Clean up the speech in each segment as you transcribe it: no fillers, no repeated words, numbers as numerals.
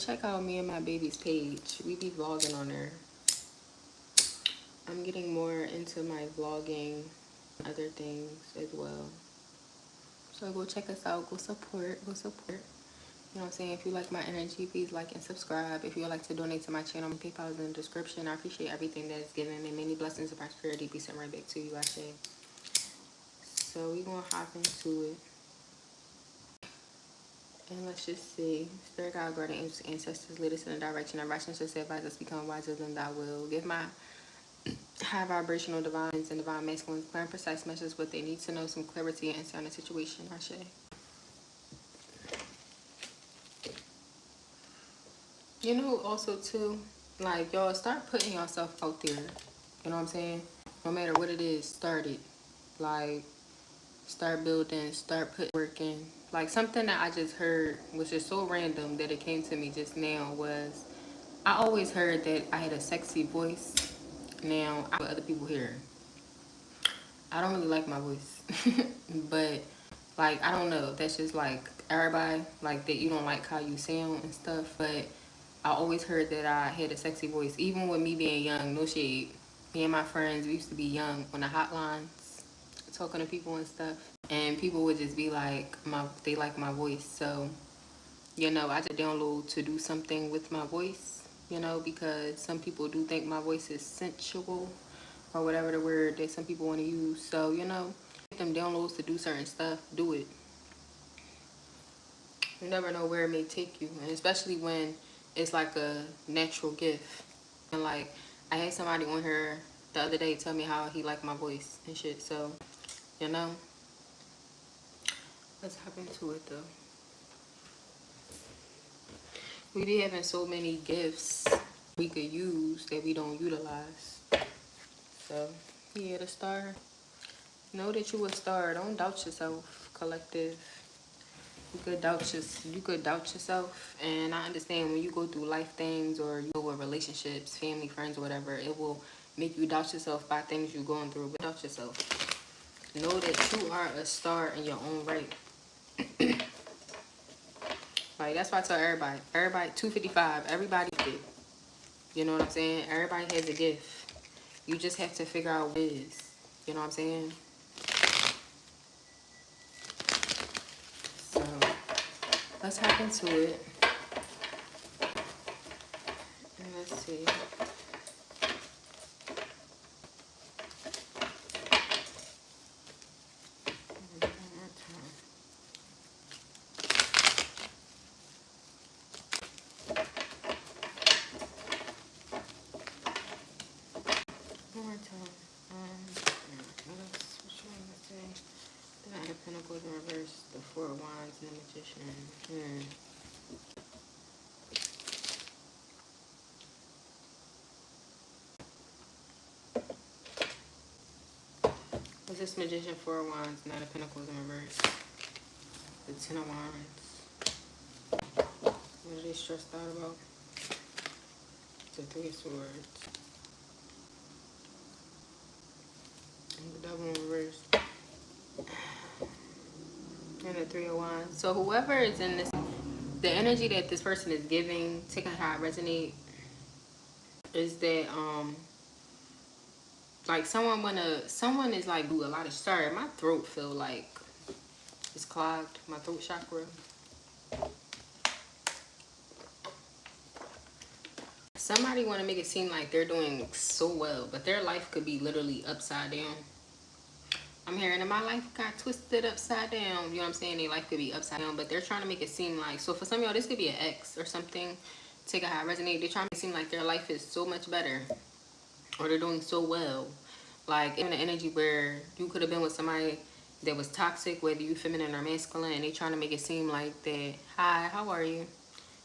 check out me and my baby's page. We be vlogging on there. I'm getting more into my vlogging, other things as well. So go check us out. Go support. Go support. You know what I'm saying? If you like my energy, please like and subscribe. If you would like to donate to my channel, my PayPal is in the description. I appreciate everything that is given, and many blessings and prosperity be sent right back to you, I say. So we gonna hop into it. And let's just see. Spirit, God, guardian angels, ancestors, lead us in the direction of righteousness, advise us become wiser than thy will. Give my high vibrational divines and divine masculines clear and precise messages what they need to know, some clarity and insight on the situation, I say. You know, also too, like, y'all start putting yourself out there. You know what I'm saying? No matter what it is, start it. Like, start building, start putting work in. Like, something that I just heard, which is so random that it came to me just now, was I always heard that I had a sexy voice. Now, I other people hear. I don't really like my voice. But, like, I don't know. That's just, like, everybody, like, that you don't like how you sound and stuff. But I always heard that I had a sexy voice. Even with me being young, no shade. Me and my friends, we used to be young on the hotlines, talking to people and stuff. And people would just be like, they like my voice. So, you know, I just download to do something with my voice, you know, because some people do think my voice is sensual or whatever the word that some people want to use. So, you know, get them downloads to do certain stuff, do it. You never know where it may take you, and especially when it's like a natural gift. And like, I had somebody on here the other day tell me how he liked my voice and shit. So, you know, let's hop into it though. We be having so many gifts we could use that we don't utilize. So, yeah, the star. Know that you a star. Don't doubt yourself, collective. You could doubt yourself, and I understand when you go through life things or you go with relationships, family, friends, or whatever, it will make you doubt yourself by things you're going through. But doubt yourself. Know that you are a star in your own right. Like, that's why I tell everybody. Everybody, 255. Everybody did. You know what I'm saying? Everybody has a gift. You just have to figure out what it is. You know what I'm saying? So, let's hop into it. And let's see. One more time. What else? What you want to say? The Knight of Pentacles in reverse, the Four of Wands, and the Magician. What's this Magician, Four of Wands, Knight of Pentacles in reverse, the Ten of Wands? What are they stressed out about? The Three of Swords. And the Devil in reverse. And the Three of Wands. So whoever is in this, the energy that this person is giving, take how it resonate, is that like someone is like do a lot of, sorry, my throat feel like it's clogged, my throat chakra. Somebody want to make it seem like they're doing so well, but their life could be literally upside down. I'm hearing that my life got twisted upside down. You know what I'm saying? Their life could be upside down, but they're trying to make it seem like, so for some of y'all, this could be an ex or something. Take a how it resonate. They're trying to make it seem like their life is so much better, or they're doing so well. Like, in the energy where you could have been with somebody that was toxic, whether you feminine or masculine, and they trying to make it seem like that, hi, how are you?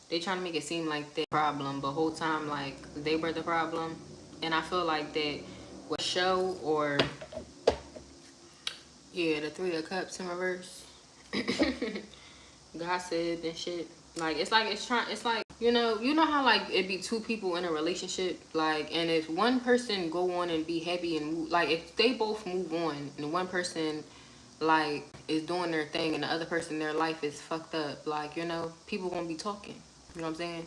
They trying to make it seem like the problem, but whole time like they were the problem. And I feel like that was show, or yeah, the Three of Cups in reverse. Gossip and shit. Like, it's like, you know how like it be two people in a relationship, like, and if one person go on and be happy and move, like if they both move on and one person like is doing their thing and the other person, their life is fucked up, like, you know, people gonna be talking. You know what I'm saying?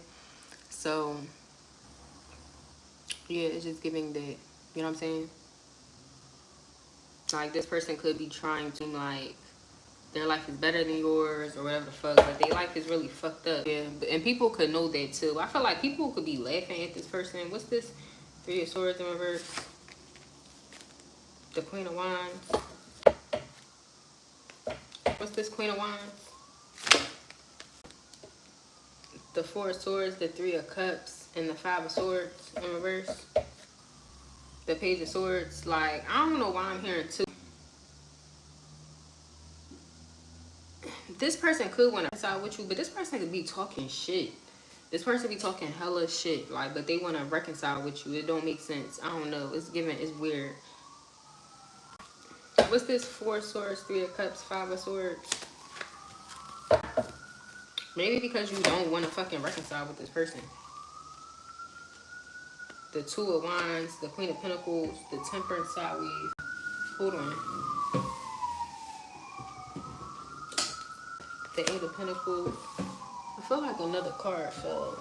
So yeah, it's just giving that, you know what I'm saying? Like, this person could be trying to, like, their life is better than yours or whatever the fuck, but their life is really fucked up. Yeah, and people could know that too. I feel like people could be laughing at this person. What's this? Three of Swords in reverse. The Queen of Wands. What's this? Queen of Wands. The Four of Swords, the Three of Cups, and the Five of Swords in reverse. The Page of Swords. Like, I don't know why I'm hearing two. This person could want to reconcile with you, but this person could be talking shit. This person be talking hella shit, like, but they want to reconcile with you. It don't make sense. I don't know. It's giving, it's weird. What's this? Four of Swords, Three of Cups, Five of Swords. Maybe because you don't want to fucking reconcile with this person. The Two of Wands, the Queen of Pentacles, the Temperance sideways. Hold on. The Eight of Pentacles. I feel like another card fell.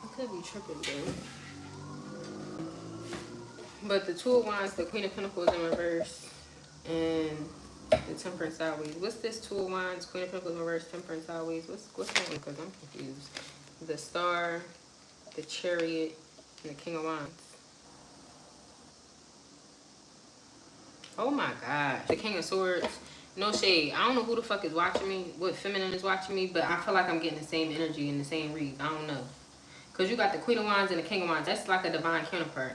I could be tripping though. But the Two of Wands, the Queen of Pentacles in reverse, and the Temperance sideways. What's this? Two of Wands, Queen of Pentacles in reverse, Temperance sideways. What's that one? Because I'm confused. The Star, the Chariot, and the King of Wands. Oh my gosh. The King of Swords. No shade. I don't know who the fuck is watching me, what feminine is watching me, but I feel like I'm getting the same energy and the same read. I don't know. Because you got the Queen of Wands and the King of Wands. That's like a divine counterpart.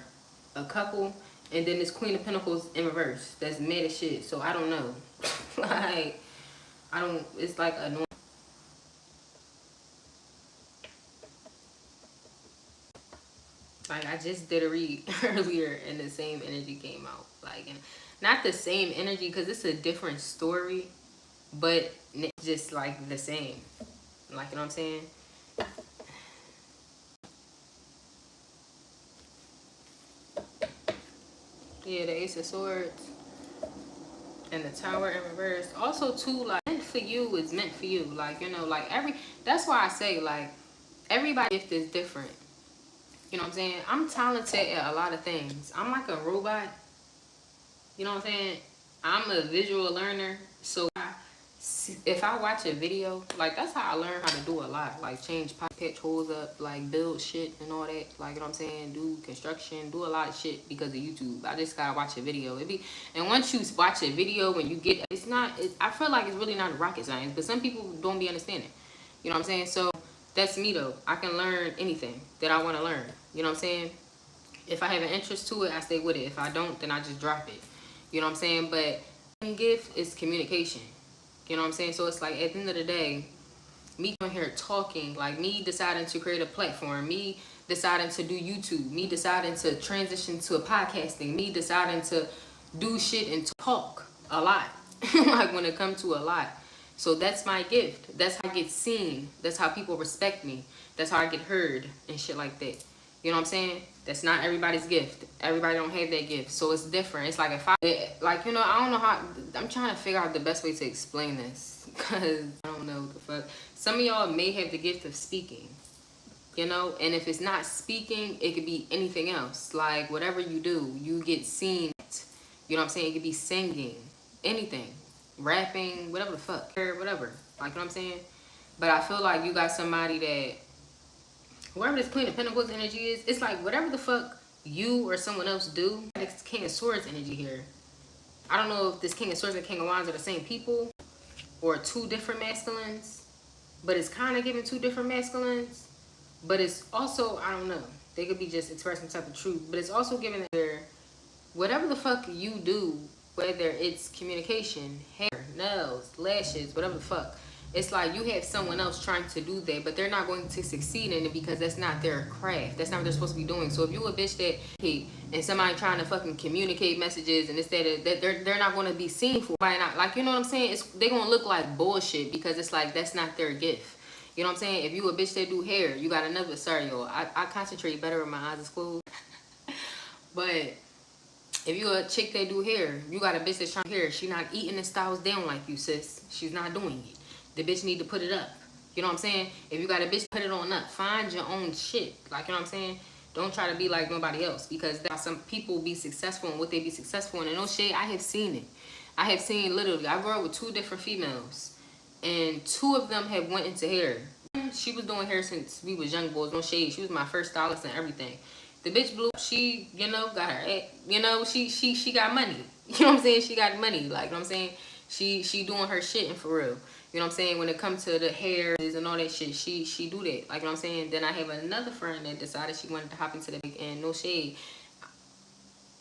A couple, and then this Queen of Pentacles in reverse. That's mad as shit. So I don't know. Like, I don't, it's like a normal. Like, I just did a read earlier and the same energy came out. Like, and not the same energy because it's a different story, but it's just like the same. Like, you know what I'm saying? Yeah, the Ace of Swords and the Tower in reverse. Also, too, like, meant for you is meant for you. Like, you know, like, that's why I say, like, everybody's gift is different. You know what I'm saying? I'm talented at a lot of things. I'm like a robot. You know what I'm saying? I'm a visual learner. So if I watch a video, like, that's how I learn how to do a lot. Like, change patch holes up, like, build shit and all that. Like, you know what I'm saying? Do construction, do a lot of shit because of YouTube. I just gotta watch a video. And once you watch a video, when you get, I feel like it's really not rocket science, but some people don't be understanding. You know what I'm saying? So that's me though. I can learn anything that I want to learn. You know what I'm saying? If I have an interest to it, I stay with it. If I don't, then I just drop it. You know what I'm saying? But gift is communication. You know what I'm saying? So it's like, at the end of the day, me on here talking, like me deciding to create a platform, me deciding to do YouTube, me deciding to transition to a podcasting, me deciding to do shit and talk a lot. Like, when it comes to a lot. So that's my gift. That's how I get seen. That's how people respect me. That's how I get heard and shit like that. You know what I'm saying? That's not everybody's gift. Everybody don't have that gift. So it's different. It's like, like, you know, I don't know how, I'm trying to figure out the best way to explain this. Because I don't know what the fuck. Some of y'all may have the gift of speaking. You know? And if it's not speaking, it could be anything else. Like, whatever you do, you get seen. You know what I'm saying? It could be singing. Anything. Rapping. Whatever the fuck. Whatever. Like, you know what I'm saying? But I feel like you got somebody that, wherever this Queen of Pentacles energy is, it's like whatever the fuck you or someone else do. This King of Swords energy here. I don't know if this King of Swords and King of Wands are the same people or two different masculines, but it's kind of giving two different masculines. But it's also, I don't know, they could be just expressing type of truth, but it's also giving their, whatever the fuck you do, whether it's communication, hair, nails, lashes, whatever the fuck. It's like you have someone else trying to do that, but they're not going to succeed in it because that's not their craft. That's not what they're supposed to be doing. So if you a bitch that, hey, and somebody trying to fucking communicate messages and instead that they're not going to be seen for by not, like, you know what I'm saying? They're going to look like bullshit because it's like that's not their gift. You know what I'm saying? If you a bitch that do hair, you got another, sorry, y'all. I concentrate better when my eyes is closed. But if you a chick that do hair, you got a bitch that's trying hair. She not eating the styles down like you, sis. She's not doing it. The bitch need to put it up. You know what I'm saying? If you got a bitch, put it on up. Find your own shit. Like, you know what I'm saying? Don't try to be like nobody else, because some people be successful in what they be successful in. And no shade, I have seen it. I have seen literally, I grew up with 2 different females, and 2 of them have went into hair. She was doing hair since we was young boys. No shade. She was my first stylist and everything. The bitch blew. She, you know, got her. You know, she got money. You know what I'm saying? She got money. Like, you know what I'm saying? She doing her shit, and for real. You know what I'm saying? When it comes to the hair and all that shit, she do that. Like, you know what I'm saying? Then I have another friend that decided she wanted to hop into the big, and no shade,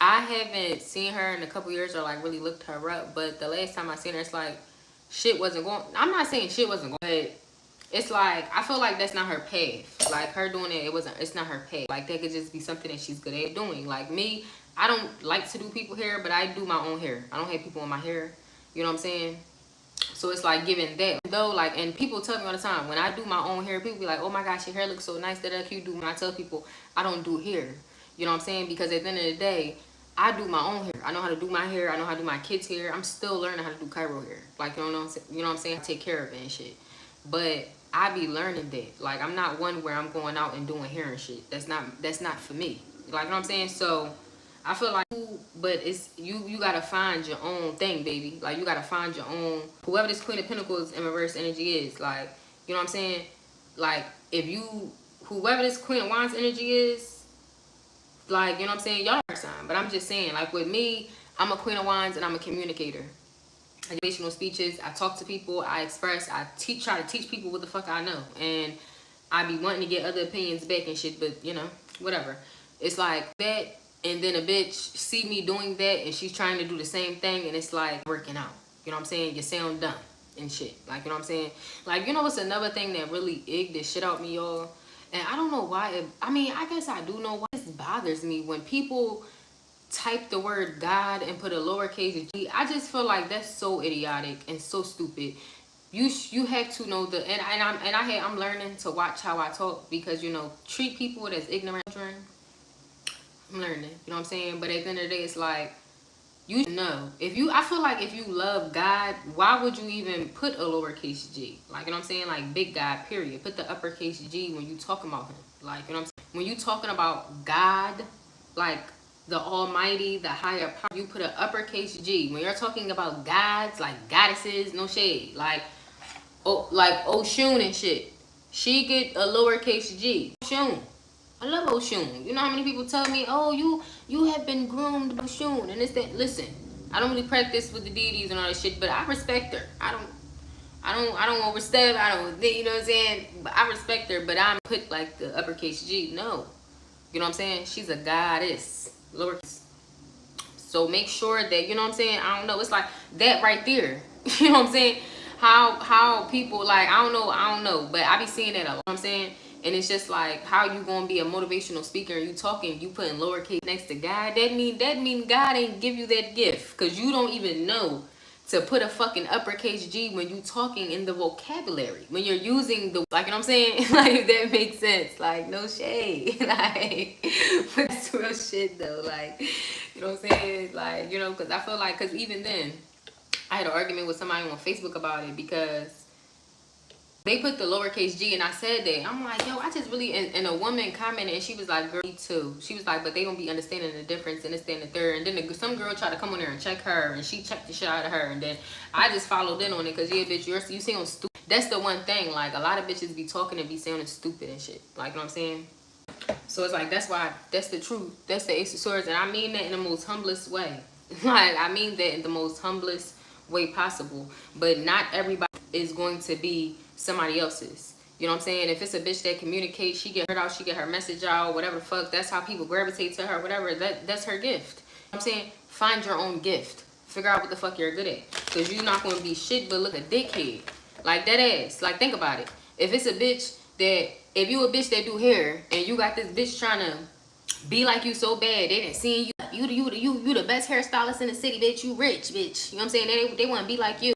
I haven't seen her in a couple years or like really looked her up. But the last time I seen her, it's like shit wasn't going. I'm not saying shit wasn't going, but it's like I feel like that's not her path. Like, her doing it, it's not her path. Like, that could just be something that she's good at doing. Like me, I don't like to do people hair, but I do my own hair. I don't have people in my hair. You know what I'm saying? So it's like giving that though, like, and people tell me all the time when I do my own hair, people be like, oh my gosh, your hair looks so nice, that you do. When I tell people I don't do hair, you know what I'm saying? Because at the end of the day, I do my own hair. I know how to do my hair. I know how to do my kids' hair. I'm still learning how to do Cairo hair. Like, you know what I'm saying? I take care of it and shit. But I be learning that. Like, I'm not one where I'm going out and doing hair and shit. That's not for me. Like, you know what I'm saying? So I feel like, but it's you gotta find your own thing, baby. Like, you gotta find your own, whoever this Queen of Pentacles in reverse energy is. Like, you know what I'm saying? Like, whoever this Queen of Wands energy is, like, you know what I'm saying? Y'all are sign. But I'm just saying, like, with me, I'm a Queen of Wands and I'm a communicator. I do motivational speeches. I talk to people. I express. I try to teach people what the fuck I know. And I be wanting to get other opinions back and shit. But, you know, whatever. It's like that. And then a bitch see me doing that and she's trying to do the same thing. And it's like working out. You know what I'm saying? You sound dumb and shit. Like, you know what I'm saying? Like, you know what's another thing that really egged this shit out me, y'all? And I don't know why. I guess I do know why. This bothers me when people type the word God and put a lowercase g. I just feel like that's so idiotic and so stupid. You have to know I'm learning to watch how I talk, because, you know, treat people as ignorant children. I'm learning, you know what I'm saying? But at the end of the day, it's like, you know, I feel like if you love God, why would you even put a lowercase g? Like, you know what I'm saying? Like, big God, period. Put the uppercase G when you talking about him. Like, you know what I'm saying? When you talking about God, like the Almighty, the higher power, you put an uppercase G. When you're talking about gods, like goddesses, no shade. Like Oshun and shit. She get a lowercase G. Oshun. I love Oshun. You know how many people tell me, oh, you have been groomed by Oshun and it's that. Listen, I don't really practice with the deities and all that shit, but I respect her. I don't overstep. You know what I'm saying? But I respect her, but I'm put like the uppercase G. No. You know what I'm saying? She's a goddess. Lowercase. So make sure that, you know what I'm saying? I don't know. It's like that right there. You know what I'm saying? How people, like, I don't know. But I be seeing that a lot. You know what I'm saying? And it's just like, how you gonna be a motivational speaker and you talking, you putting lowercase next to God? That mean God ain't give you that gift, because you don't even know to put a fucking uppercase G when you talking in the vocabulary, when you're using the, like, you know what I'm saying? Like, if that makes sense. Like, no shade. Like, but that's real shit though. Like, you know what I'm saying? Like, you know, because I feel like, because even then I had an argument with somebody on Facebook about it, because they put the lowercase g and I said that. I'm like, yo, I just really, and a woman commented and she was like, girl, me too. She was like, but they don't be understanding the difference and this, that, and the third. And then some girl tried to come on there and check her, and she checked the shit out of her. And then I just followed in on it, because, yeah, bitch, you sound stupid. That's the one thing. Like, a lot of bitches be talking and be sounding stupid and shit. Like, you know what I'm saying? So it's like, that's why, that's the truth. That's the Ace of Swords. And I mean that in the most humblest way. Like, I mean that in the most humblest way possible. But not everybody is going to be somebody else's. You know what I'm saying? If it's a bitch that communicates, she get her out, she get her message out, whatever the fuck, that's how people gravitate to her, whatever, that's her gift. You know what I'm saying? Find your own gift. Figure out what the fuck you're good at. Because you're not going to be shit but look a dickhead. Like, that ass. Like, think about it. If it's a bitch that, if you a bitch that do hair, and you got this bitch trying to be like you so bad, they didn't see you. You the best hairstylist in the city, bitch. You rich, bitch. You know what I'm saying? They want to be like you.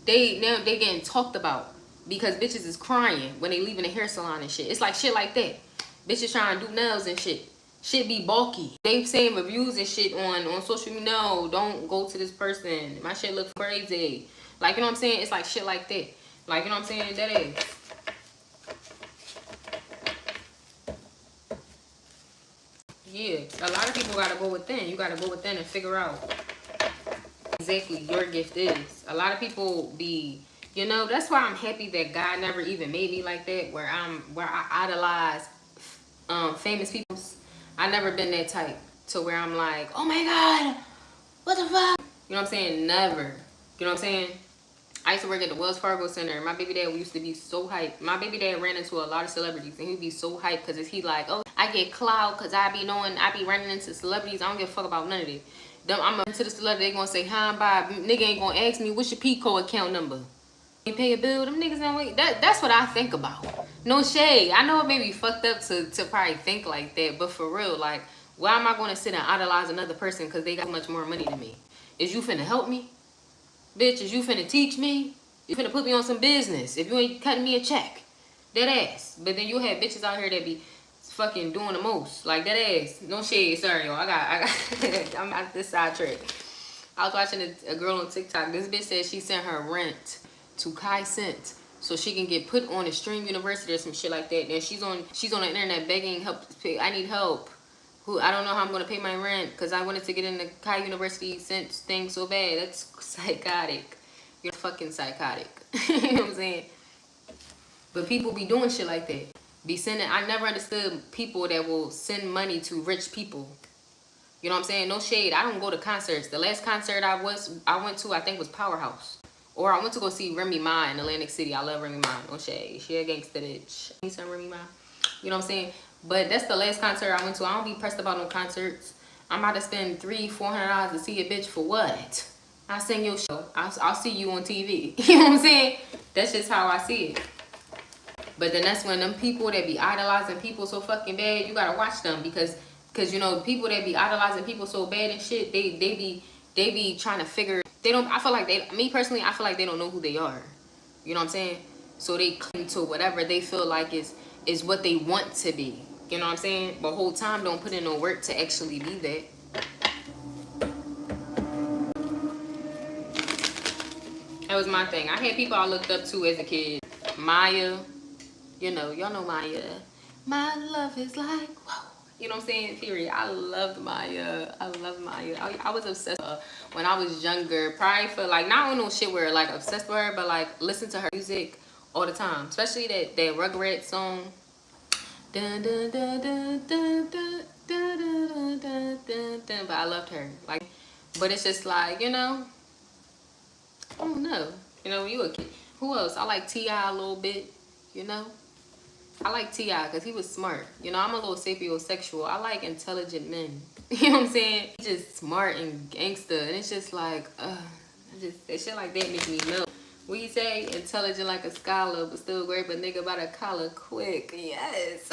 They getting talked about, because bitches is crying when they leaving the hair salon and shit. It's like shit like that. Bitches trying to do nails and shit. Shit be bulky. They saying reviews and shit on social media. No, don't go to this person. My shit look crazy. Like, you know what I'm saying? It's like shit like that. Like, you know what I'm saying? That is. Yeah, a lot of people gotta go within. You gotta go within and figure out exactly your gift is. A lot of people be, you know, that's why I'm happy that God never even made me like that, where I idolize famous people. I never been that type to where I'm like, oh my God, what the fuck? You know what I'm saying? Never. You know what I'm saying? I used to work at the Wells Fargo Center. My baby dad used to be so hyped. My baby dad ran into a lot of celebrities, and he'd be so hyped because he like, oh, I get clout because I be running into celebrities. I don't give a fuck about none of it. I'm into the celebrity, they gonna say, hi, bye. Nigga ain't gonna ask me, what's your Pico account number? You pay a bill, them niggas don't wait. That's what I think about. No shade. I know it may be fucked up to probably think like that, but for real, like, why am I gonna sit and idolize another person because they got much more money than me? Is you finna help me? Bitch, is you finna teach me? You finna put me on some business if you ain't cutting me a check. Dead ass. But then you have bitches out here that be fucking doing the most. Like, dead ass. No shade. Sorry, y'all. I got I'm at this side track. I was watching a girl on TikTok. This bitch said she sent her rent to Kai Cent so she can get put on a stream university or some shit like that. And she's on the internet begging help. I need help. I don't know how I'm gonna pay my rent because I wanted to get in the Kai University thing so bad. That's psychotic. You're fucking psychotic. You know what I'm saying? But people be doing shit like that. Be sending. I never understood people that will send money to rich people. You know what I'm saying? No shade. I don't go to concerts. The last concert I went to, I think, was Powerhouse. Or I went to go see Remy Ma in Atlantic City. I love Remy Ma. No shade. She a gangster bitch. Me some Remy Ma. You know what I'm saying? But that's the last concert I went to. I don't be pressed about no concerts. I'm about to spend $300-$400 to see a bitch for what? I sing your show. I'll see you on TV. You know what I'm saying? That's just how I see it. But then that's when them people that be idolizing people so fucking bad, you gotta watch them because you know people that be idolizing people so bad and shit, they be trying to figure. They don't. I feel like me personally, I feel like they don't know who they are. You know what I'm saying? So they cling to whatever they feel like is what they want to be. You know what I'm saying? But whole time don't put in no work to actually be that. That was my thing. I had people I looked up to as a kid. Maya, you know, y'all know Maya. My love is like, whoa. You know what I'm saying? Period. I loved Maya. I love Maya. I was obsessed with her when I was younger. Probably for like, not on no shit where like obsessed with her, but like listen to her music all the time. Especially that Rugrats song. Dun, dun, dun, dun, dun, dun, dun, dun, dun, dun, dun. But I loved her. Like, but it's just like, you know, I don't know. You know, when you a kid. Who else? I like T.I. a little bit, you know. I like T.I. because he was smart. You know, I'm a little sapiosexual. I like intelligent men. You know what I'm saying? He's just smart and gangster. And it's just like, that shit like that make me melt. What you say? Intelligent like a scholar, but still great, but nigga by the collar quick. Yes.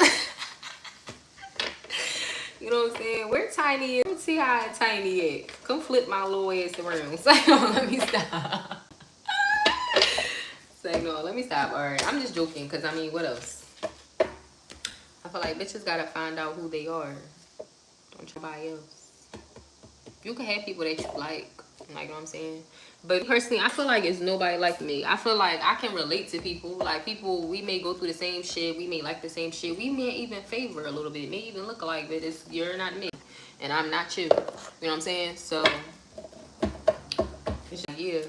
You know what I'm saying? Where Tiny is? Let's see how Tiny at. Come flip my little ass around. So, let me stop. Say no, let me stop. Alright, I'm just joking because I mean, what else? I feel like bitches gotta find out who they are. Don't try nobody else. You can have people that you like you know what I'm saying? But personally, I feel like it's nobody like me. I feel like I can relate to people. Like people, we may go through the same shit. We may like the same shit. We may even favor a little bit. May even look alike, but you're not me. And I'm not you. You know what I'm saying? So, yeah.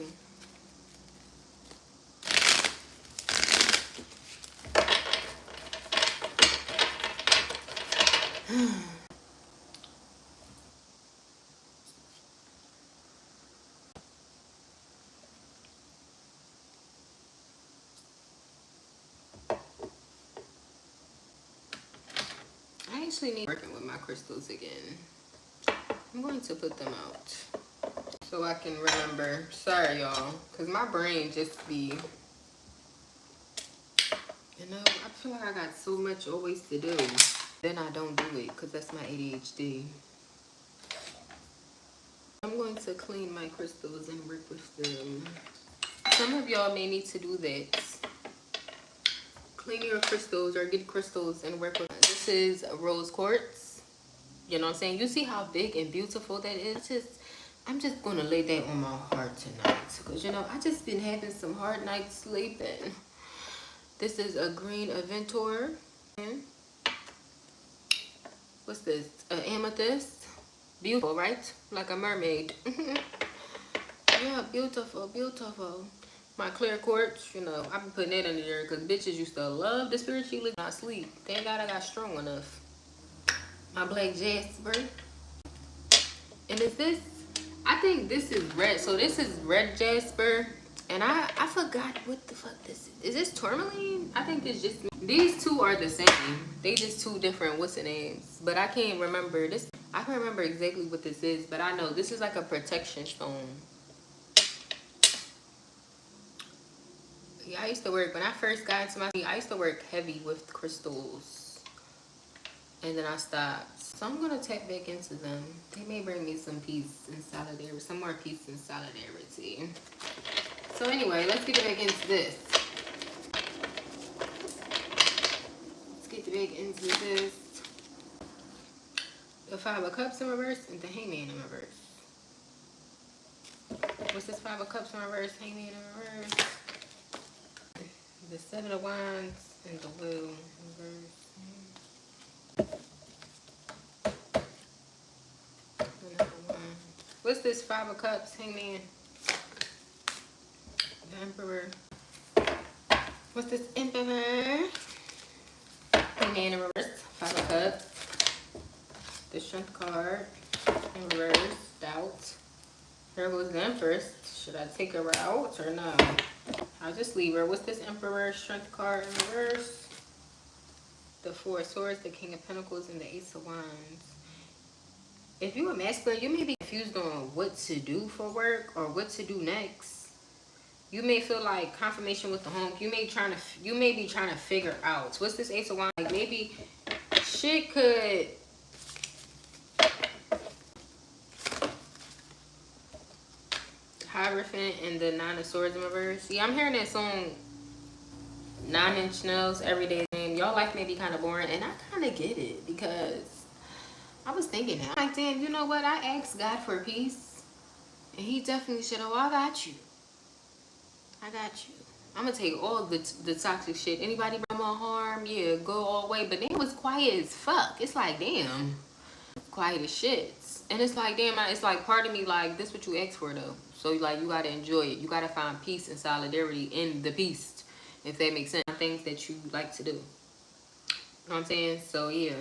I actually need working with my crystals again. I'm going to put them out so I can remember. Sorry, y'all, because my brain just be, you know, I feel like I got so much always to do. Then I don't do it because that's my ADHD. I'm going to clean my crystals and work with them. Some of y'all may need to do that. Clean your crystals or get crystals and work with them. This is rose quartz. You know what I'm saying? You see how big and beautiful that is? I'm just going to lay that on my heart tonight. Because, you know, I just been having some hard nights sleeping. This is a green Aventur. What's this? An amethyst. Beautiful, right? Like a mermaid. Yeah, beautiful, beautiful. My clear quartz, you know, I've been putting that under there because bitches used to love the spiritually not sleep. Thank God I got strong enough. My black jasper. And is this, I think this is red. So this is red jasper. And I forgot what the fuck this is. Is this tourmaline? I think it's just, these two are the same. They just two different what's the names. But I can't remember this. I can't remember exactly what this is, but I know this is like a protection stone. Yeah, I used to work, when I first got into my, I used to work heavy with crystals. And then I stopped. So I'm going to tap back into them. They may bring me some peace and solidarity, some more peace and solidarity. So anyway, let's get back into this. Let's get back into this. The Five of Cups in reverse and the Hangman in reverse. What's this? Five of Cups in reverse, Hangman in reverse. The Seven of Wands and the Wheel in reverse. What's this? Five of Cups, Hangman. The Emperor. What's this? Emperor. Hangman in reverse. Five of Cups. The Strength card in reverse. Doubt. Here goes the Empress. Should I take her out or no? I'll just leave her. What's this? Emperor, Strength card in reverse. The Four of Swords, the King of Pentacles, and the Ace of Wands. If you're a masculine, you may be confused on what to do for work or what to do next. You may feel like confirmation with the home. You may be trying to figure out. What's this Ace of Wands? Like maybe shit could. Hierophant and the Nine of Swords in reverse. See, I'm hearing that song 9 Inch Nails, Everyday Name. Y'all life may be kind of boring, and I kind of get it because I was thinking that. Like, damn, you know what? I asked God for peace, and He definitely said, "Oh, I got you. I got you. I'm gonna take all the toxic shit. Anybody bring more harm, yeah, go all the way." But then it was quiet as fuck. It's like, damn, quiet as shit. And it's like, damn, it's like part of me like, this what you asked for though. So like, you gotta enjoy it. You gotta find peace and solidarity in the peace, if that makes sense. Things that you like to do. You know what I'm saying? So yeah.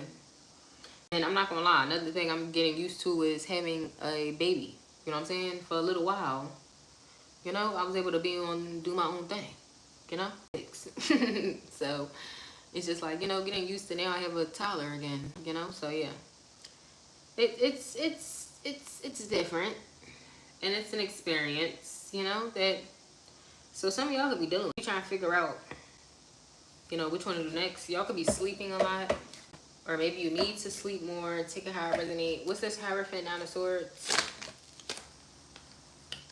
And I'm not gonna lie, another thing I'm getting used to is having a baby. You know what I'm saying? For a little while, you know, I was able to do my own thing. You know? So it's just like, you know, getting used to now I have a toddler again. You know? So yeah. It's different, and it's an experience, you know, that, so some of y'all could be dealing with, you trying to figure out, you know, which one to do next. Y'all could be sleeping a lot, or maybe you need to sleep more. Take it how it resonate. What's this? Hierophant, Nine of Swords,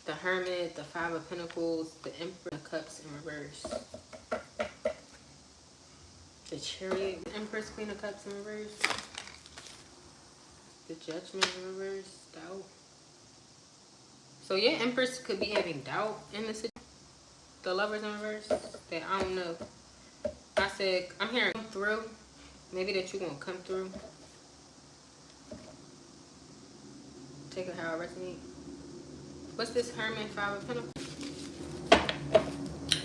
the Hermit, the Five of Pentacles, the Emperor of Cups in reverse, the Chariot, the Empress, Queen of Cups in reverse, the Judgment in reverse, doubt. So yeah, Empress could be having doubt in the situation. The Lovers in reverse, that I don't know. I said, I'm hearing come through. Maybe that you gonna come through. Take it how it resonates. What's this? Hermit, Five of Pentacles.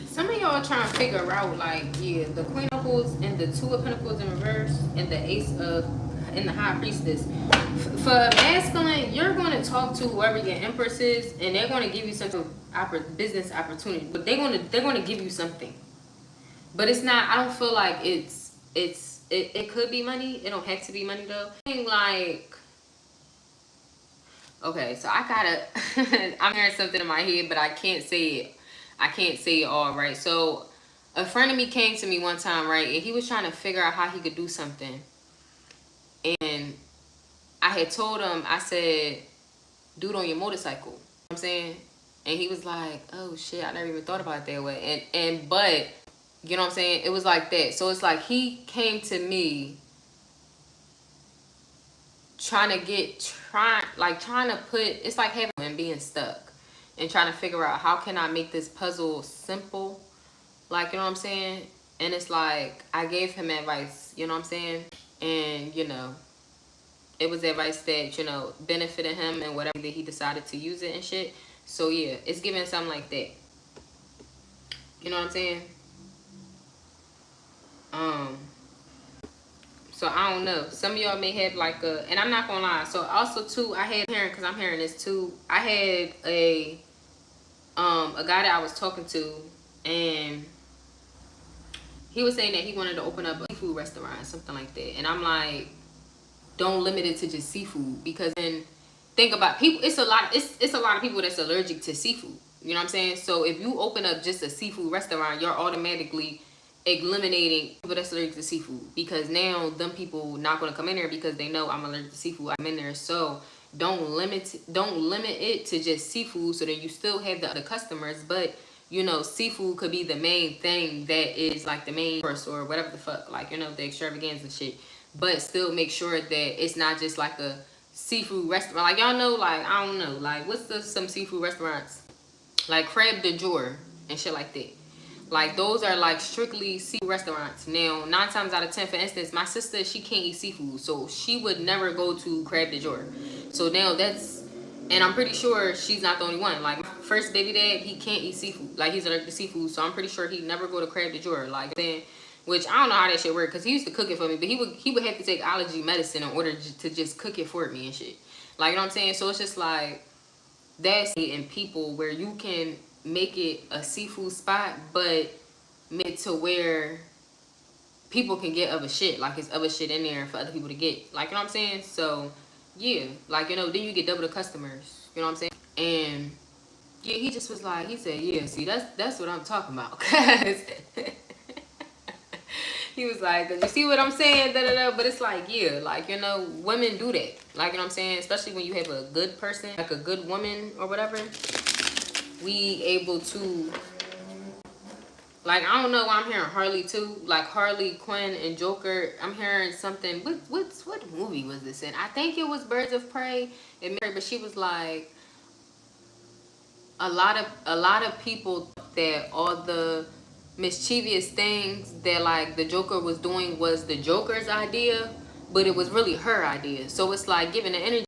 Some of y'all trying to figure out, like, yeah, the Queen of Pentacles and the Two of Pentacles in reverse and the Ace of, and the High Priestess. For masculine, you're going to talk to whoever your Empress is, and they're going to give you some business opportunity. But they're going to give you something. But it's not, I don't feel like it could be money. It don't have to be money though. Like, okay, so I gotta, I'm hearing something in my head, but I can't say it. I can't say it all right. So a friend of me came to me one time, right? And he was trying to figure out how he could do something. And I had told him, I said, do it on your motorcycle. You know what I'm saying? And he was like, oh shit, I never even thought about it that way. But, you know what I'm saying? It was like that. So it's like he came to me trying to put, it's like having and being stuck and trying to figure out how can I make this puzzle simple, like, you know what I'm saying? And it's like I gave him advice, you know what I'm saying? And you know, it was advice that, you know, benefited him and whatever that he decided to use it and shit. So yeah, it's giving something like that. You know what I'm saying? So I don't know. Some of y'all may have like a, and I'm not gonna lie. So also too, I had hearing, cause I'm hearing this too. I had a guy that I was talking to, and he was saying that he wanted to open up a seafood restaurant, something like that. And I'm like, don't limit it to just seafood, because then think about people. It's a lot. It's a lot of people that's allergic to seafood. You know what I'm saying? So if you open up just a seafood restaurant, you're automatically eliminating people that's allergic to seafood, because now them people not going to come in there because they know I'm allergic to seafood. I'm in there. So don't limit it to just seafood, so that you still have the other customers. But you know, seafood could be the main thing that is like the main course or whatever the fuck, like, you know, the extravaganza shit. But still make sure that it's not just like a seafood restaurant. Like, y'all know, like, I don't know, like, what's some seafood restaurants? Like Crab de Jour and shit like that. Like, those are like strictly seafood restaurants. Now, 9 times out of 10, for instance, my sister, she can't eat seafood, so she would never go to Crab de Jour. So now that's, and I'm pretty sure she's not the only one. Like, my first baby dad, he can't eat seafood. Like, he's allergic to seafood, so I'm pretty sure he'd never go to Crab de Jour. Like, then, which I don't know how that shit worked, because he used to cook it for me, but he would have to take allergy medicine in order to just cook it for me and shit. Like, you know what I'm saying? So it's just like, that's in people where you can make it a seafood spot, but make it to where people can get other shit. Like, it's other shit in there for other people to get. Like, you know what I'm saying? So, yeah. Like, you know, then you get double the customers. You know what I'm saying? And, yeah, he just was like, he said, yeah, see, that's what I'm talking about. Because he was like, you see what I'm saying? Da, da, da. But it's like, yeah, like, you know, women do that. Like, you know what I'm saying? Especially when you have a good person, like a good woman or whatever. We able to, like, I don't know why I'm hearing Harley too. Like, Harley Quinn and Joker. I'm hearing something. What movie was this in? I think it was Birds of Prey. But she was like, a lot of people thought that all the mischievous things that like the Joker was doing was the Joker's idea, but it was really her idea. So it's like giving the energy.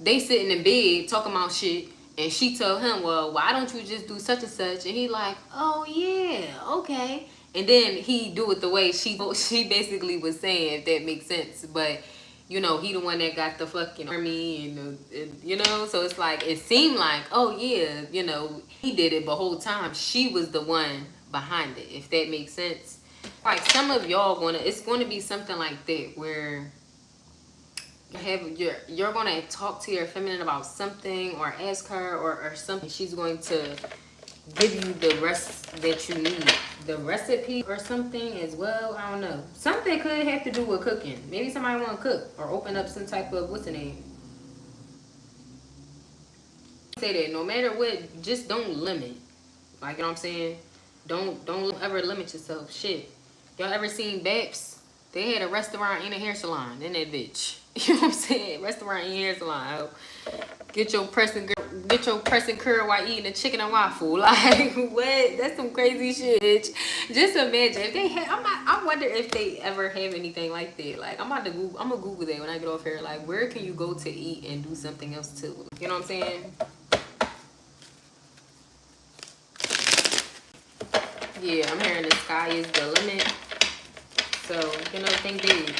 They sitting in bed talking about shit, and she told him, well, why don't you just do such and such? And he like, oh yeah, okay. And then he do it the way she basically was saying, if that makes sense. But you know, he the one that got the fucking army and you know, so it's like, it seemed like, oh yeah, you know, he did it, but whole time she was the one behind it, if that makes sense. Like, some of y'all it's gonna be something like that, where you're gonna talk to your feminine about something, or ask her or something. She's going to give you the rest that you need, the recipe or something as well. I don't know, something could have to do with cooking. Maybe somebody want to cook or open up some type of, what's the name, say that no matter what, just don't limit. Like, you know what I'm saying? Don't ever limit yourself. Shit, y'all ever seen Baps? They had a restaurant and a hair salon in that bitch. You know what I'm saying? Restaurant and hair salon. Get your press and curl while eating a chicken and waffle. Like, what? That's some crazy shit, bitch. Just imagine if they had. I wonder if they ever have anything like that. Like, I'm gonna Google that when I get off here. Like, where can you go to eat and do something else too? You know what I'm saying? Yeah, I'm hearing the sky is the limit. So, you know, think big.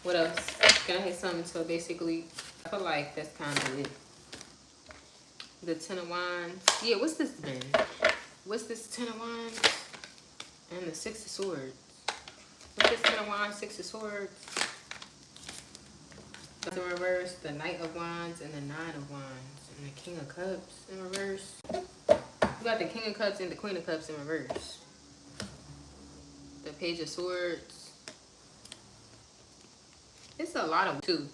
What else? Can I hit something? So basically, I feel like that's kind of it. The Ten of Wands. Yeah, what's this then? What's this Ten of Wands? And the Six of Swords. What's this Ten of Wands, Six of Swords? In reverse, the Knight of Wands and the Nine of Wands. And the King of Cups in reverse. You got the King of Cups and the Queen of Cups in reverse. The Page of Swords. It's a lot of two.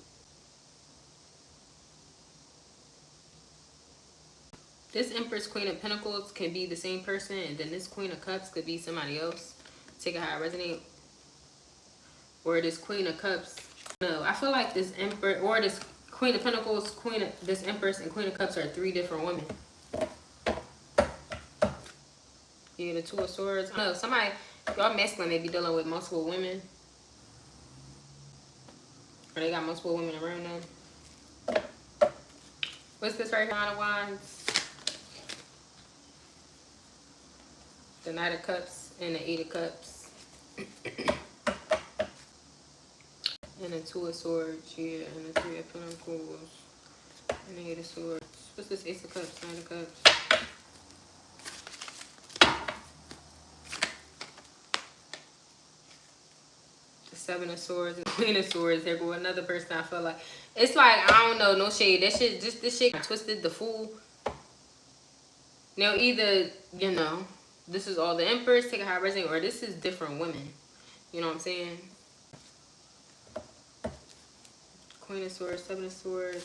This Empress, Queen of Pentacles could be the same person, and then this Queen of Cups could be somebody else. Take it how it resonates. Or this Queen of Cups. No, I feel like this Empress, or this Queen of Pentacles, this Empress and Queen of Cups are 3 different women. Yeah, the Two of Swords. I don't know, somebody, y'all masculine may be dealing with multiple women. Or they got multiple women around them. What's this right here? Nine of Wands. The Knight of Cups and the Eight of Cups. And the Two of Swords, yeah, and the Three of Pentacles. And the Eight of Swords. What's this? Ace of Cups, Nine of Cups. The Seven of Swords and the Queen of Swords. There go another person I feel like. It's like, I don't know, no shade. That shit, just this shit twisted the Fool. Now either, you know, this is all the Empress, take a high resonate, or this is different women. You know what I'm saying? Queen of Swords, Seven of Swords.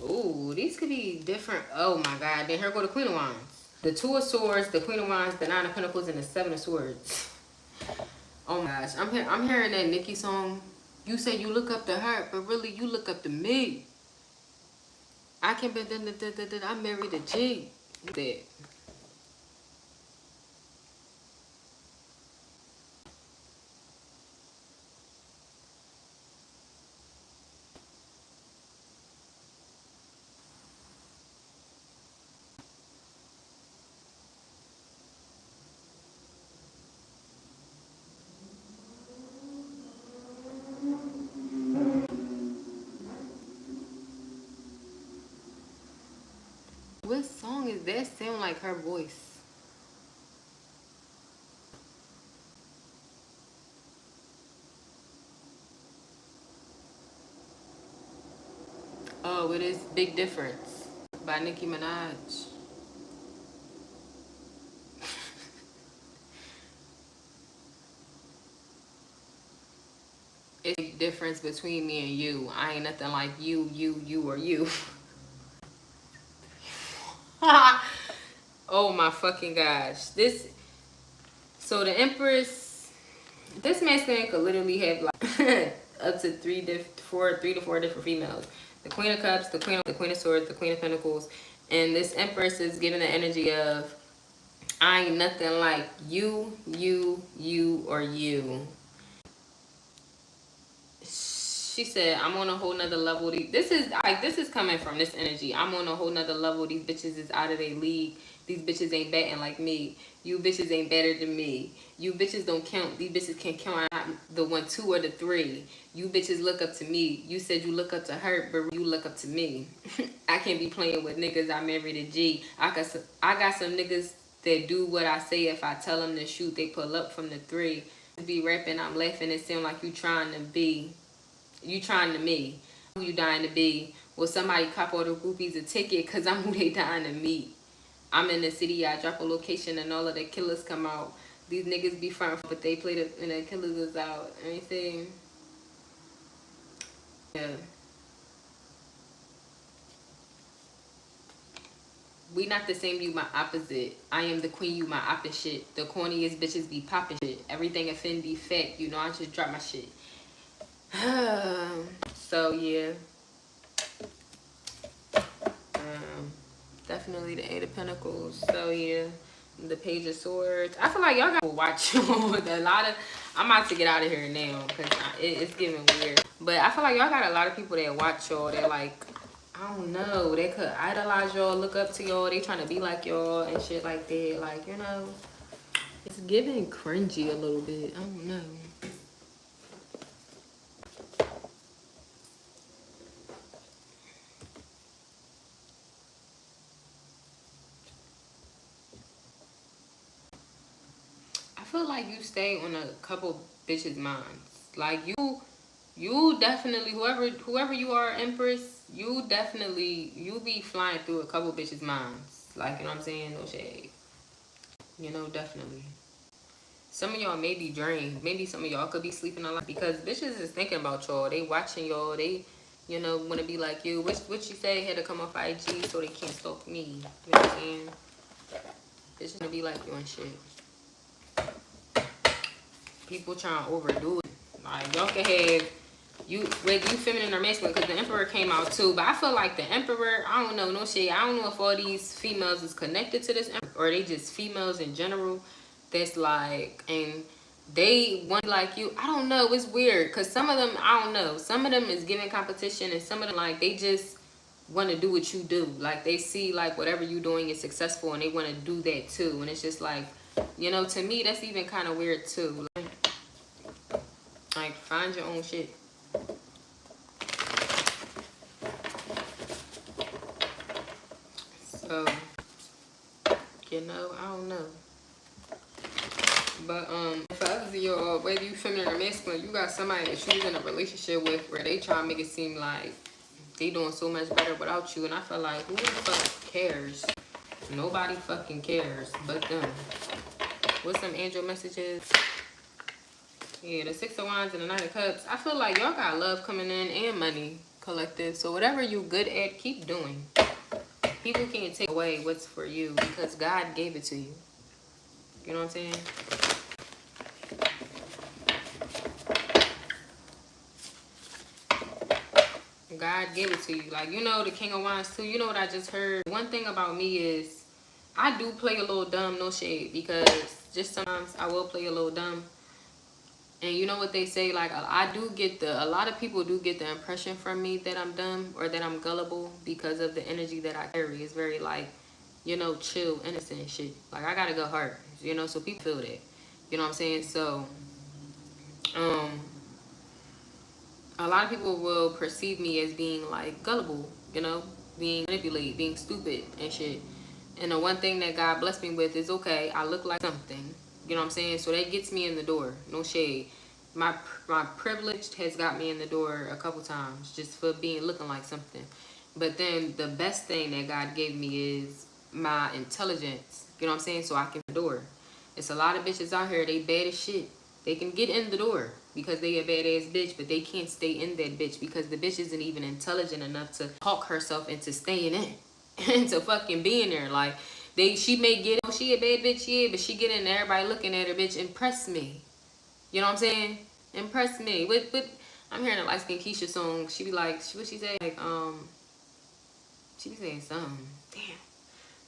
Ooh, these could be different. Oh my God. Then here go the Queen of Wands. The Two of Swords, the Queen of Wands, the Nine of Pentacles, and the Seven of Swords. Oh my gosh. I'm hearing that Nicki song. You say you look up to her, but really you look up to me. I can be I married a G. That. What song is that? Sound like her voice. Oh, it is Big Difference by Nicki Minaj. It's a difference between me and you. I ain't nothing like you, or you. Oh my fucking gosh. So the Empress, this masculine could literally have like up to three to four different females. The Queen of Cups, the Queen of Swords, the Queen of Pentacles. And this Empress is giving the energy of, I ain't nothing like you, or you. She said, I'm on a whole nother level. This is coming from this energy. I'm on a whole nother level. These bitches is out of their league. These bitches ain't batting like me. You bitches ain't better than me. You bitches don't count. These bitches can count out the 1, 2, or the 3. You bitches look up to me. You said you look up to her, but you look up to me. I can't be playing with niggas. I married a G. I got some niggas that do what I say. If I tell them to shoot, they pull up from the 3. Be rapping, I'm laughing. It seem like you trying to be. You trying to me. Who you dying to be? Will somebody cop all the groupies a ticket? Because I'm who they dying to meet. I'm in the city. I drop a location and all of the killers come out. These niggas be front, but they play and the killers is out. Anything? Yeah. We not the same, you my opposite. I am the queen, you my opposite. The corniest bitches be popping shit. Everything offend be fat. You know, I just drop my shit. So yeah, definitely the Eight of Pentacles. So yeah, the Page of Swords. I feel like y'all gotta watch a lot of. I'm about to get out of here now because it's getting weird. But I feel like y'all got a lot of people that watch y'all. That like, I don't know, they could idolize y'all, look up to y'all. They trying to be like y'all and shit like that. Like, you know, it's giving cringy a little bit. I don't know. I feel like you stay on a couple bitches' minds. Like you definitely, whoever you are, Empress, you be flying through a couple bitches' minds. Like, you know what I'm saying? No shade. You know, definitely. Some of y'all may be drained. Maybe some of y'all could be sleeping a lot because bitches is thinking about y'all. They watching y'all. They, you know, want to be like you. What you say had to come off IG so they can't stalk me. You know what I'm saying? Bitches gonna be like you and shit. People trying to overdo it. Like, y'all can have whether you feminine or masculine, because the Emperor came out too. But I feel like the Emperor, I don't know, no shade. I don't know if all these females is connected to this Emperor or they just females in general. That's like, and they want like you. I don't know. It's weird because some of them, I don't know. Some of them is giving competition, and some of them like they just want to do what you do. Like they see like whatever you doing is successful, and they want to do that too. And it's just like, you know, to me that's even kind of weird too. Like find your own shit. So, you know, I don't know. But for others of you, whether you feminine or masculine, you got somebody that you're in a relationship with where they try to make it seem like they doing so much better without you. And I feel like, who the fuck cares? Nobody fucking cares but them. What's some angel messages? Yeah, the Six of Wands and the Knight of Cups. I feel like y'all got love coming in and money, collective. So whatever you good at, keep doing. People can't take away what's for you because God gave it to you. You know what I'm saying? God gave it to you. Like, you know, the King of Wands too. You know what I just heard? One thing about me is I do play a little dumb, no shade, because just sometimes I will play a little dumb. And you know what they say, like, I do get a lot of people do get the impression from me that I'm dumb or that I'm gullible because of the energy that I carry. It's very, like, you know, chill, innocent shit. Like, I got a good heart, you know, so people feel that. You know what I'm saying? So, a lot of people will perceive me as being, like, gullible, you know, being manipulated, being stupid and shit. And the one thing that God blessed me with is, okay, I look like something. You know what I'm saying? So that gets me in the door. No shade. My privilege has got me in the door a couple times just for looking like something. But then the best thing that God gave me is my intelligence. You know what I'm saying? So I can the door. It's a lot of bitches out here, they bad as shit. They can get in the door because they a badass bitch, but they can't stay in that bitch because the bitch isn't even intelligent enough to talk herself into staying in. Into fucking being there. Like, she may get, oh, she a bad bitch, yeah, but she get in there, everybody looking at her, bitch, impress me. You know what I'm saying? Impress me. With I'm hearing a light skin Keisha song. She be like, what she say? Like, she be saying something. Damn.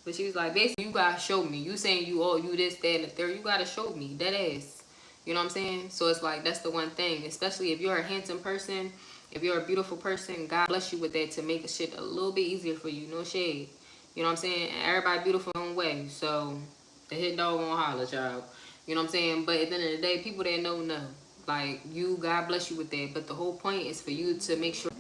But she was like, basically, you gotta show me. You saying you this, that, and the third. You gotta show me. That ass. You know what I'm saying? So it's like, that's the one thing. Especially if you're a handsome person, if you're a beautiful person, God bless you with that to make the shit a little bit easier for you. No shade. You know what I'm saying? And everybody beautiful in their own way. So the hit dog won't holler, child. You know what I'm saying? But at the end of the day, people that know. Like, you, God bless you with that. But the whole point is for you to make sure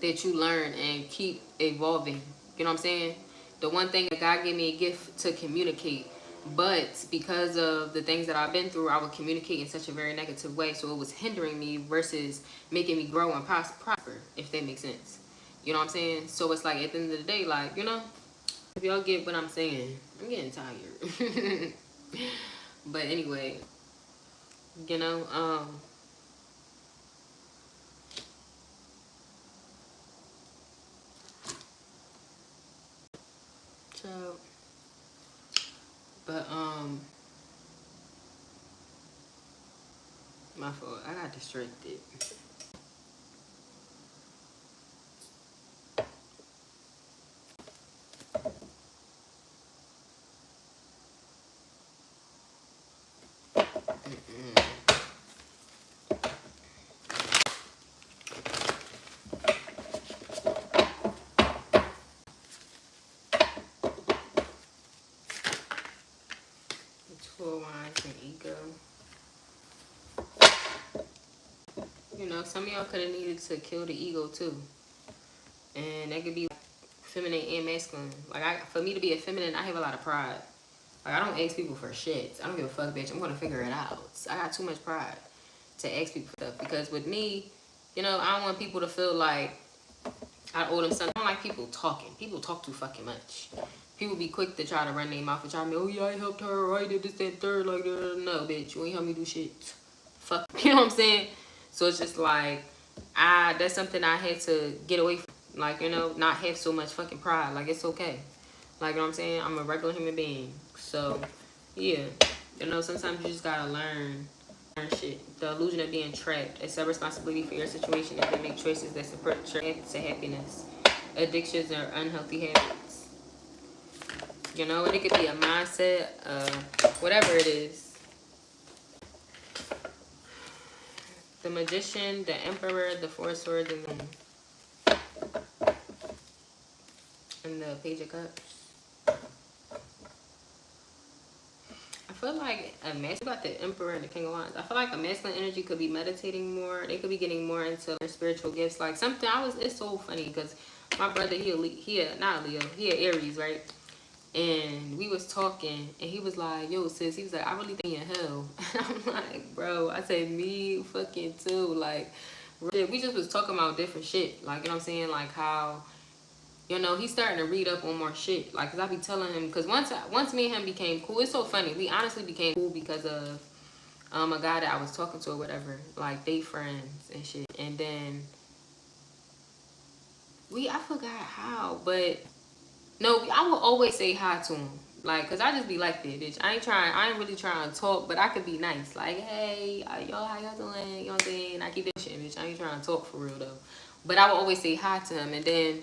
that you learn and keep evolving. You know what I'm saying? The one thing that God gave me a gift to communicate. But because of the things that I've been through, I would communicate in such a very negative way. So it was hindering me versus making me grow and prosper, if that makes sense. You know what I'm saying? So it's like, at the end of the day, like, you know, if y'all get what I'm saying, I'm getting tired. But anyway, you know, so, but, my fault, I got distracted. 12 Wands and ego. You know, some of y'all could have needed to kill the ego too. And that could be feminine and masculine. Like, for me to be a feminine, I have a lot of pride. Like, I don't ask people for shit. I don't give a fuck, bitch. I'm gonna figure it out. I got too much pride to ask people for stuff. Because with me, you know, I don't want people to feel like I owe them something. I don't like people talking. People talk too fucking much. People be quick to try to run their mouth and try to be, oh yeah, I helped her, right? Did this, that, third, like, no, bitch, you ain't help me do shit. Fuck, you know what I'm saying? So it's just like, that's something I had to get away from. Like, you know, not have so much fucking pride. Like, it's okay. Like, you know what I'm saying? I'm a regular human being. So, yeah. You know, sometimes you just gotta learn shit. The illusion of being trapped. Accept responsibility for your situation and then make choices that support your path to happiness. Addictions or unhealthy habits. You know, and it could be a mindset, whatever it is. The Magician, the Emperor, the Four Swords, and the Page of Cups. I feel like a masculine, about the Emperor and the King of Wands. I feel like a masculine energy could be meditating more. They could be getting more into their spiritual gifts. Like something it's so funny because my brother, not a Leo, he a Aries, right? And we was talking and he was like, yo sis, he was like, I really think in hell. And I'm like, bro, I said, me fucking too. Like, we just was talking about different shit. Like, you know what I'm saying? Like how, you know, he's starting to read up on more shit. Like, cause I be telling him, cause once me and him became cool, it's so funny. We honestly became cool because of a guy that I was talking to or whatever. Like, they friends and shit. And then I forgot how, but no, I will always say hi to him. Like, cause I just be like that, bitch. I ain't really trying to talk, but I could be nice. Like, hey, y'all, how y'all doing? You know what I'm saying? I keep that shit, bitch. I ain't trying to talk for real though. But I will always say hi to him, and then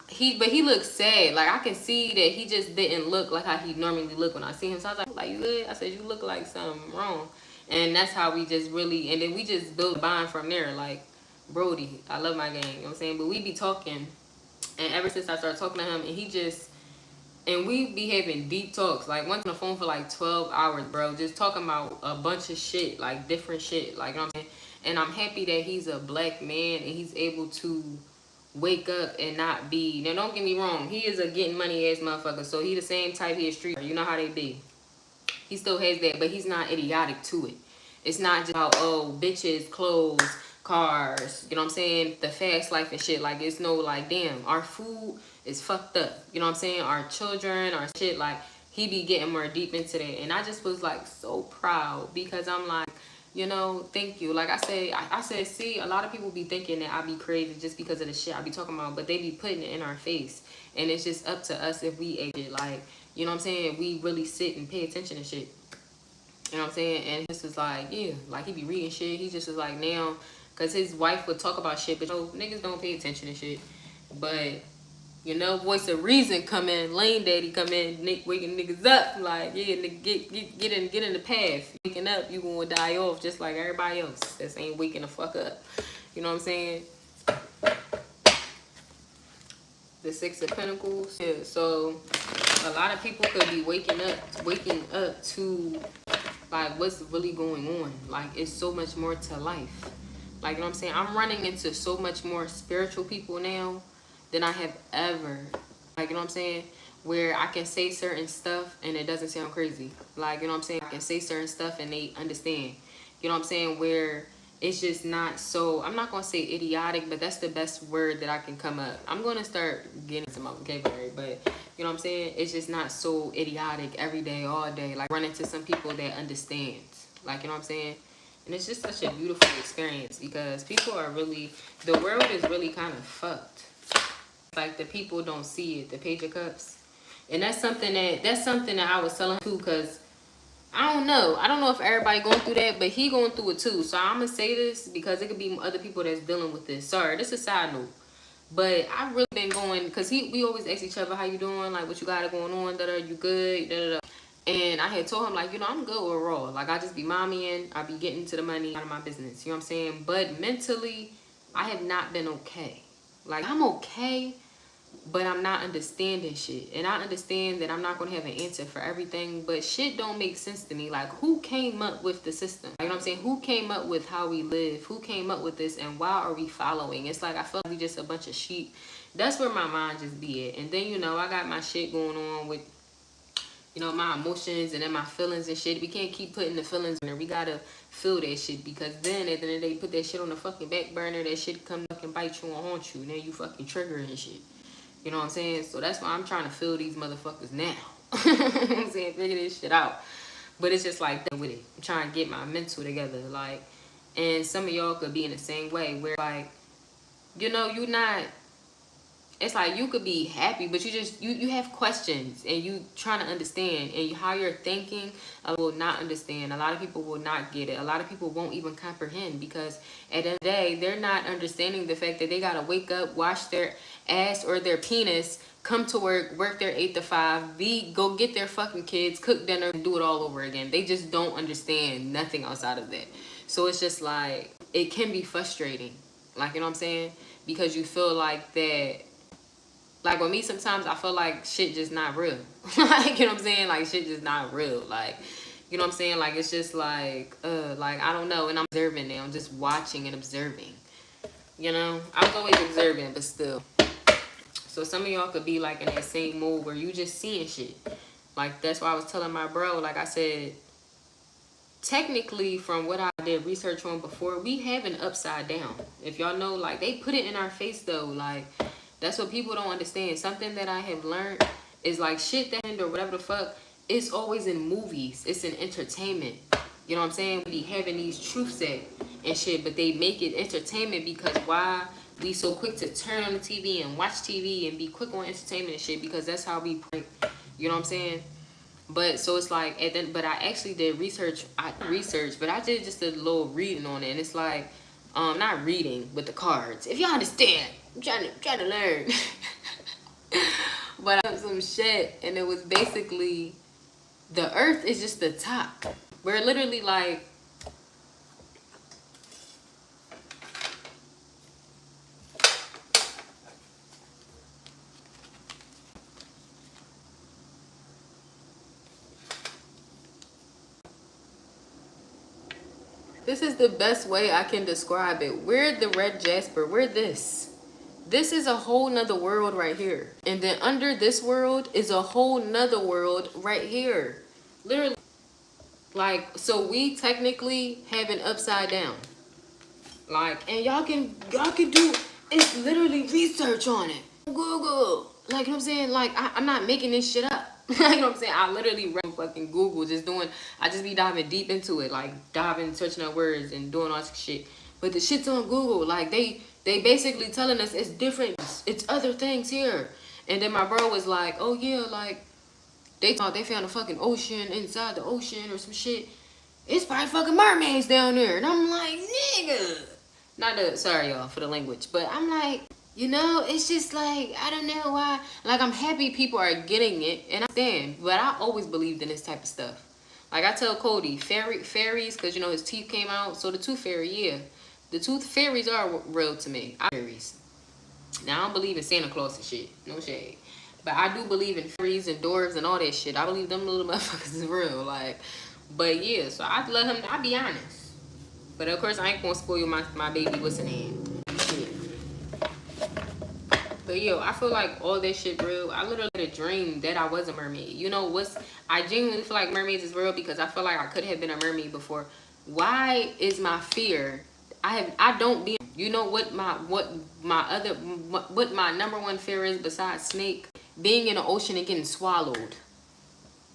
he looks sad. Like, I can see that he just didn't look like how he normally look when I see him. So I was like, you good? I said, you look like something wrong. And that's how we just really, and then we just build a bond from there. Like, Brody, I love my gang, you know what I'm saying? But we be talking, and ever since I started talking to him, and he just, and we be having deep talks. Like, once on the phone for like 12 hours, bro. Just talking about a bunch of shit. Like, different shit. Like, you know what I'm saying? And I'm happy that he's a black man and he's able to wake up and not be... Now, don't get me wrong. He is a getting money ass motherfucker. So, he the same type. He a street. You know how they be. He still has that. But he's not idiotic to it. It's not just about, oh, bitches, clothes, cars. You know what I'm saying? The fast life and shit. Like, it's no, like, damn. Our food... is fucked up. You know what I'm saying? Our children, our shit, like, he be getting more deep into that. And I just was like so proud because I'm like, you know, thank you. Like I said, see, a lot of people be thinking that I be crazy just because of the shit I be talking about, but they be putting it in our face. And it's just up to us if we age it. Like, you know what I'm saying? We really sit and pay attention to shit. You know what I'm saying? And this was like, yeah, like he be reading shit. He just was like, now, because his wife would talk about shit, but you know, niggas don't pay attention to shit. But you know, voice of reason come in, lane daddy come in, waking niggas up. Like, yeah, nigga, get in the path. Waking up, you gonna die off just like everybody else that ain't waking the fuck up. You know what I'm saying? The Six of Pentacles. Yeah, so a lot of people could be waking up to like what's really going on. Like, it's so much more to life. Like, you know what I'm saying? I'm running into so much more spiritual people now than I have ever. Like, you know what I'm saying? Where I can say certain stuff and it doesn't sound crazy. Like, you know what I'm saying? I can say certain stuff and they understand. You know what I'm saying? Where it's just not so, I'm not going to say idiotic, but that's the best word that I can come up. I'm going to start getting into my vocabulary, but you know what I'm saying? It's just not so idiotic every day, all day. Like, run into some people that understand. Like, you know what I'm saying? And it's just such a beautiful experience because people are really, the world is really kind of fucked. Like, the people don't see it, the Page of Cups. And that's something that I was telling too, because I don't know if everybody going through that, but he going through it too. So I'm gonna say this because it could be other people that's dealing with this. Sorry, this is a side note, but I've really been going, because we always ask each other how you doing, like what you got going on, you good, and I had told him, like, you know, I'm good overall. Like, I just be mommying, I be getting to the money out of my business, you know what I'm saying? But mentally, I have not been okay. Like, I'm okay, but I'm not understanding shit. And I understand that I'm not going to have an answer for everything, but shit don't make sense to me. Like, who came up with the system? Like, you know what I'm saying? Who came up with how we live? Who came up with this? And why are we following? It's like, I feel like we just a bunch of sheep. That's where my mind just be at. And then, you know, I got my shit going on with, you know, my emotions and then my feelings and shit. We can't keep putting the feelings in there. We gotta feel that shit, because then at the end of the day, put that shit on the fucking back burner, that shit come fucking bite you and haunt you. And then you fucking trigger and shit. You know what I'm saying? So that's why I'm trying to feel these motherfuckers now. You know what I'm saying? Figure this shit out. But it's just like that with it. I'm trying to get my mental together. Like, and some of y'all could be in the same way where, like, you know, you not, it's like you could be happy, but you just, you have questions and you trying to understand, and how you're thinking, will not understand. A lot of people will not get it. A lot of people won't even comprehend, because at the end of the day, they're not understanding the fact that they got to wake up, wash their ass or their penis, come to work their 8 to 5, go get their fucking kids, cook dinner, and do it all over again. They just don't understand nothing outside of that. So it's just like, it can be frustrating. Like, you know what I'm saying? Because you feel like that, like with me sometimes I feel like shit just not real. Like, you know what I'm saying? Like shit just not real. Like, you know what I'm saying? Like it's just like I don't know. And I'm observing now. I'm just watching and observing. You know? I was always observing, but still. So some of y'all could be like in that same mood where you just seeing shit. Like that's why I was telling my bro, like I said, technically from what I did research on before, we have an upside down. If y'all know, like they put it in our face though. Like that's what people don't understand. Something that I have learned is like shit that or whatever the fuck, it's always in movies. It's in entertainment. You know what I'm saying? We be having these truth set and shit, but they make it entertainment because why we so quick to turn on the TV and watch TV and be quick on entertainment and shit because that's how we, you know what I'm saying? But so it's like, and then, but I actually did research. But I did just a little reading on it, and it's like, not reading, but the cards. If y'all understand, I'm trying to learn. But I did some shit, and it was basically, the Earth is just the top. We're literally like. This is the best way I can describe it. We're the red jasper. We're this. This is a whole nother world right here. And then under this world is a whole nother world right here. Literally. Like, so we technically have an upside down. Like, and y'all can do, it's literally research on it. Google. Like, you know what I'm saying? Like, I'm not making this shit up. You know what I'm saying? I literally run fucking Google just doing, I just be diving deep into it. Like, diving, searching up words and doing all this shit. But the shit's on Google. Like, they basically telling us it's different. It's other things here. And then my bro was like, oh yeah, like, they thought they found a fucking ocean inside the ocean or some shit. It's probably fucking mermaids down there. And I'm like, nigga. Sorry y'all for the language. But I'm like, you know, it's just like, I don't know why. Like, I'm happy people are getting it. And I stand. But I always believed in this type of stuff. Like, I tell Cody, fairies, because, you know, his teeth came out. So the tooth fairy, yeah. The tooth fairies are real to me. Fairies. Now, I don't believe in Santa Claus and shit. No shade. But I do believe in fairies and dwarves and all that shit. I believe them little motherfuckers is real. Like, but yeah, so I let him, I be honest. But of course, I ain't gonna spoil my baby what's in hand. Shit. But yo, I feel like all that shit real. I literally had a dream that I was a mermaid. You know what's, I genuinely feel like mermaids is real because I feel like I could have been a mermaid before. Why is my fear, I don't be, you know what my number one fear is besides snake? Being in the ocean and getting swallowed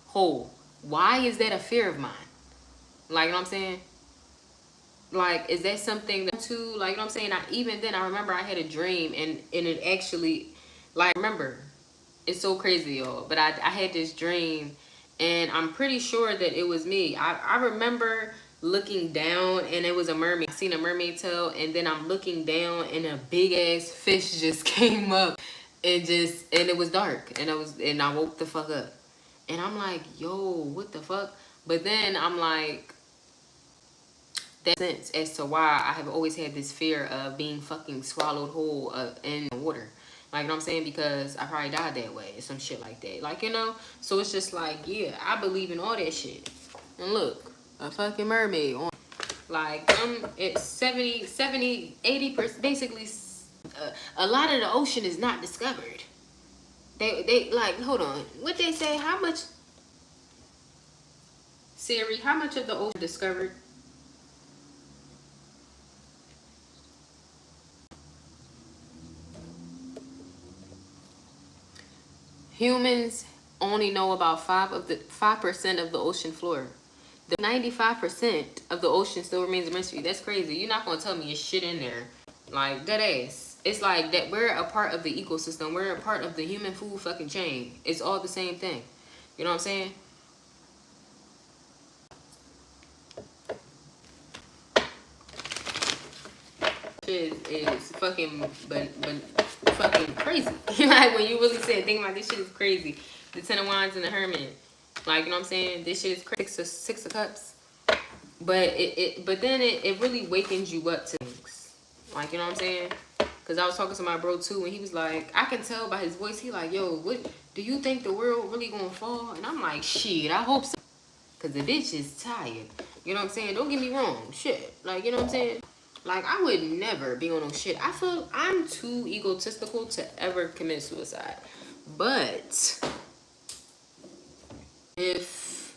whole. Why is that a fear of mine? Like, you know what I'm saying? Like, is that something that too, like, you know what I'm saying? Even then, I remember I had a dream and it actually, like, remember, it's so crazy, y'all. But I had this dream and I'm pretty sure that it was me. I remember looking down and it was a mermaid. I seen a mermaid tail and then I'm looking down and a big ass fish just came up. And it was dark and I woke the fuck up and I'm like, yo, what the fuck? But then I'm like, that sense as to why I have always had this fear of being fucking swallowed whole in water. Like, you know what I'm saying? Because I probably died that way or some shit like that. Like, you know? So it's just like, yeah, I believe in all that shit. And look, a fucking mermaid on. Like, it's 70, 80%, basically. A lot of the ocean is not discovered. They like, hold on, what they say, how much, Siri, how much of the ocean discovered? Humans only know about 5% of the ocean floor. The 95% of the ocean still remains a mystery. That's crazy. You're not gonna tell me it's shit in there. Like, that ass. It's like that we're a part of the ecosystem. We're a part of the human food fucking chain. It's all the same thing. You know what I'm saying? Shit is fucking, but fucking crazy. Like, when you really think about this shit is crazy. The Ten of Wands and the Hermit. Like, you know what I'm saying? This shit is crazy. Six of Cups. But but then it really wakens you up to things. Like, you know what I'm saying? Because I was talking to my bro too, and he was like, I can tell by his voice, he like, yo, what do you think the world really gonna fall? And I'm like, shit, I hope so. Because the bitch is tired. You know what I'm saying? Don't get me wrong. Shit. Like, you know what I'm saying? Like, I would never be on no shit. I feel I'm too egotistical to ever commit suicide. But if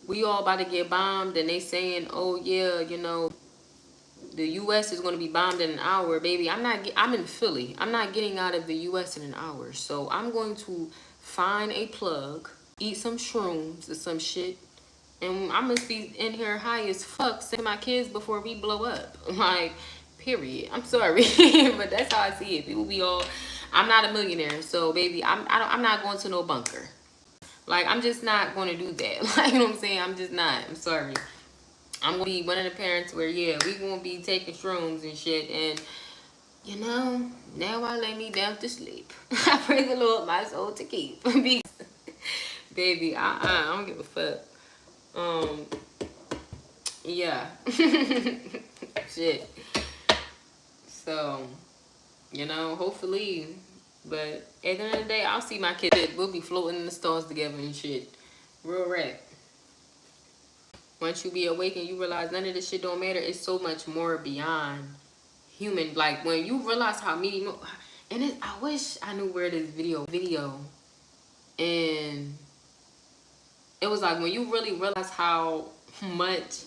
we all about to get bombed and they saying, oh yeah, you know, the U.S. is going to be bombed in an hour, baby. I'm in Philly. I'm not getting out of the U.S. in an hour. So I'm going to find a plug, eat some shrooms or some shit, and I must be in here high as fuck seeing my kids before we blow up. Like, period. I'm sorry, but that's how I see it. People be all, I'm not a millionaire, so baby, I'm not going to no bunker. Like, I'm just not going to do that. Like, you know what I'm saying? I'm just not. I'm sorry. I'm going to be one of the parents where, yeah, we going to be taking shrooms and shit. And, you know, now I lay me down to sleep. I pray the Lord my soul to keep. Baby, I don't give a fuck. Yeah. Shit. So, you know, hopefully. But at the end of the day, I'll see my kids. We'll be floating in the stars together and shit. Real rap. Once you be awake and you realize none of this shit don't matter, it's so much more beyond human. Like, when you realize how medium, and I wish I knew where this video, and it was like, when you really realize how much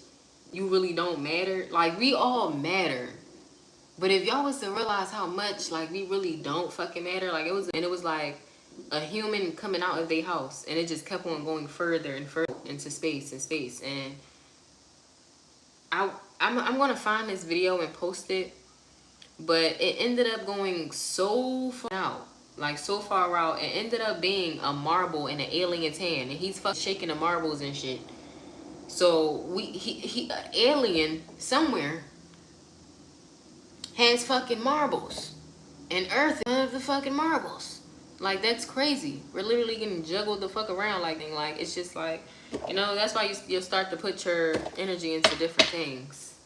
you really don't matter. Like, we all matter, but if y'all was to realize how much, like, we really don't fucking matter. Like, it was like a human coming out of their house, and it just kept on going further and further into space and space. And I'm gonna find this video and post it, but it ended up going so far out, like so far out. It ended up being a marble in an alien's hand, and he's fucking shaking the marbles and shit. So he an alien somewhere has fucking marbles, and Earth is one of the fucking marbles. Like, that's crazy. We're literally getting juggled the fuck around like it's just like, you know, that's why you'll start to put your energy into different things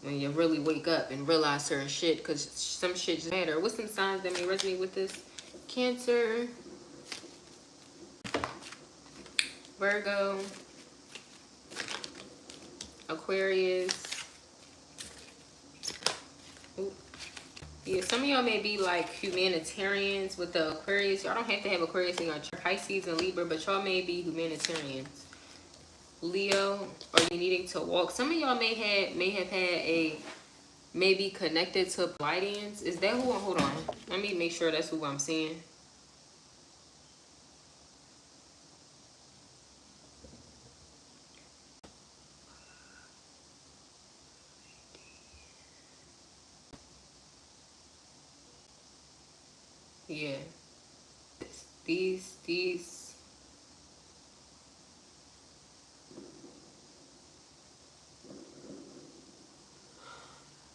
when you really wake up and realize certain shit, because some shit just matter. What's some signs that may resonate with this? Cancer, Virgo, Aquarius. Ooh. Yeah, some of y'all may be like humanitarians with the Aquarius. Y'all don't have to have Aquarius in your chart. Pisces and Libra, but y'all may be humanitarians. Leo, or you needing to walk. Some of y'all may have had a, maybe connected to Pleiadians. Is that who? Hold on. Let me make sure that's who I'm seeing. Yeah. These.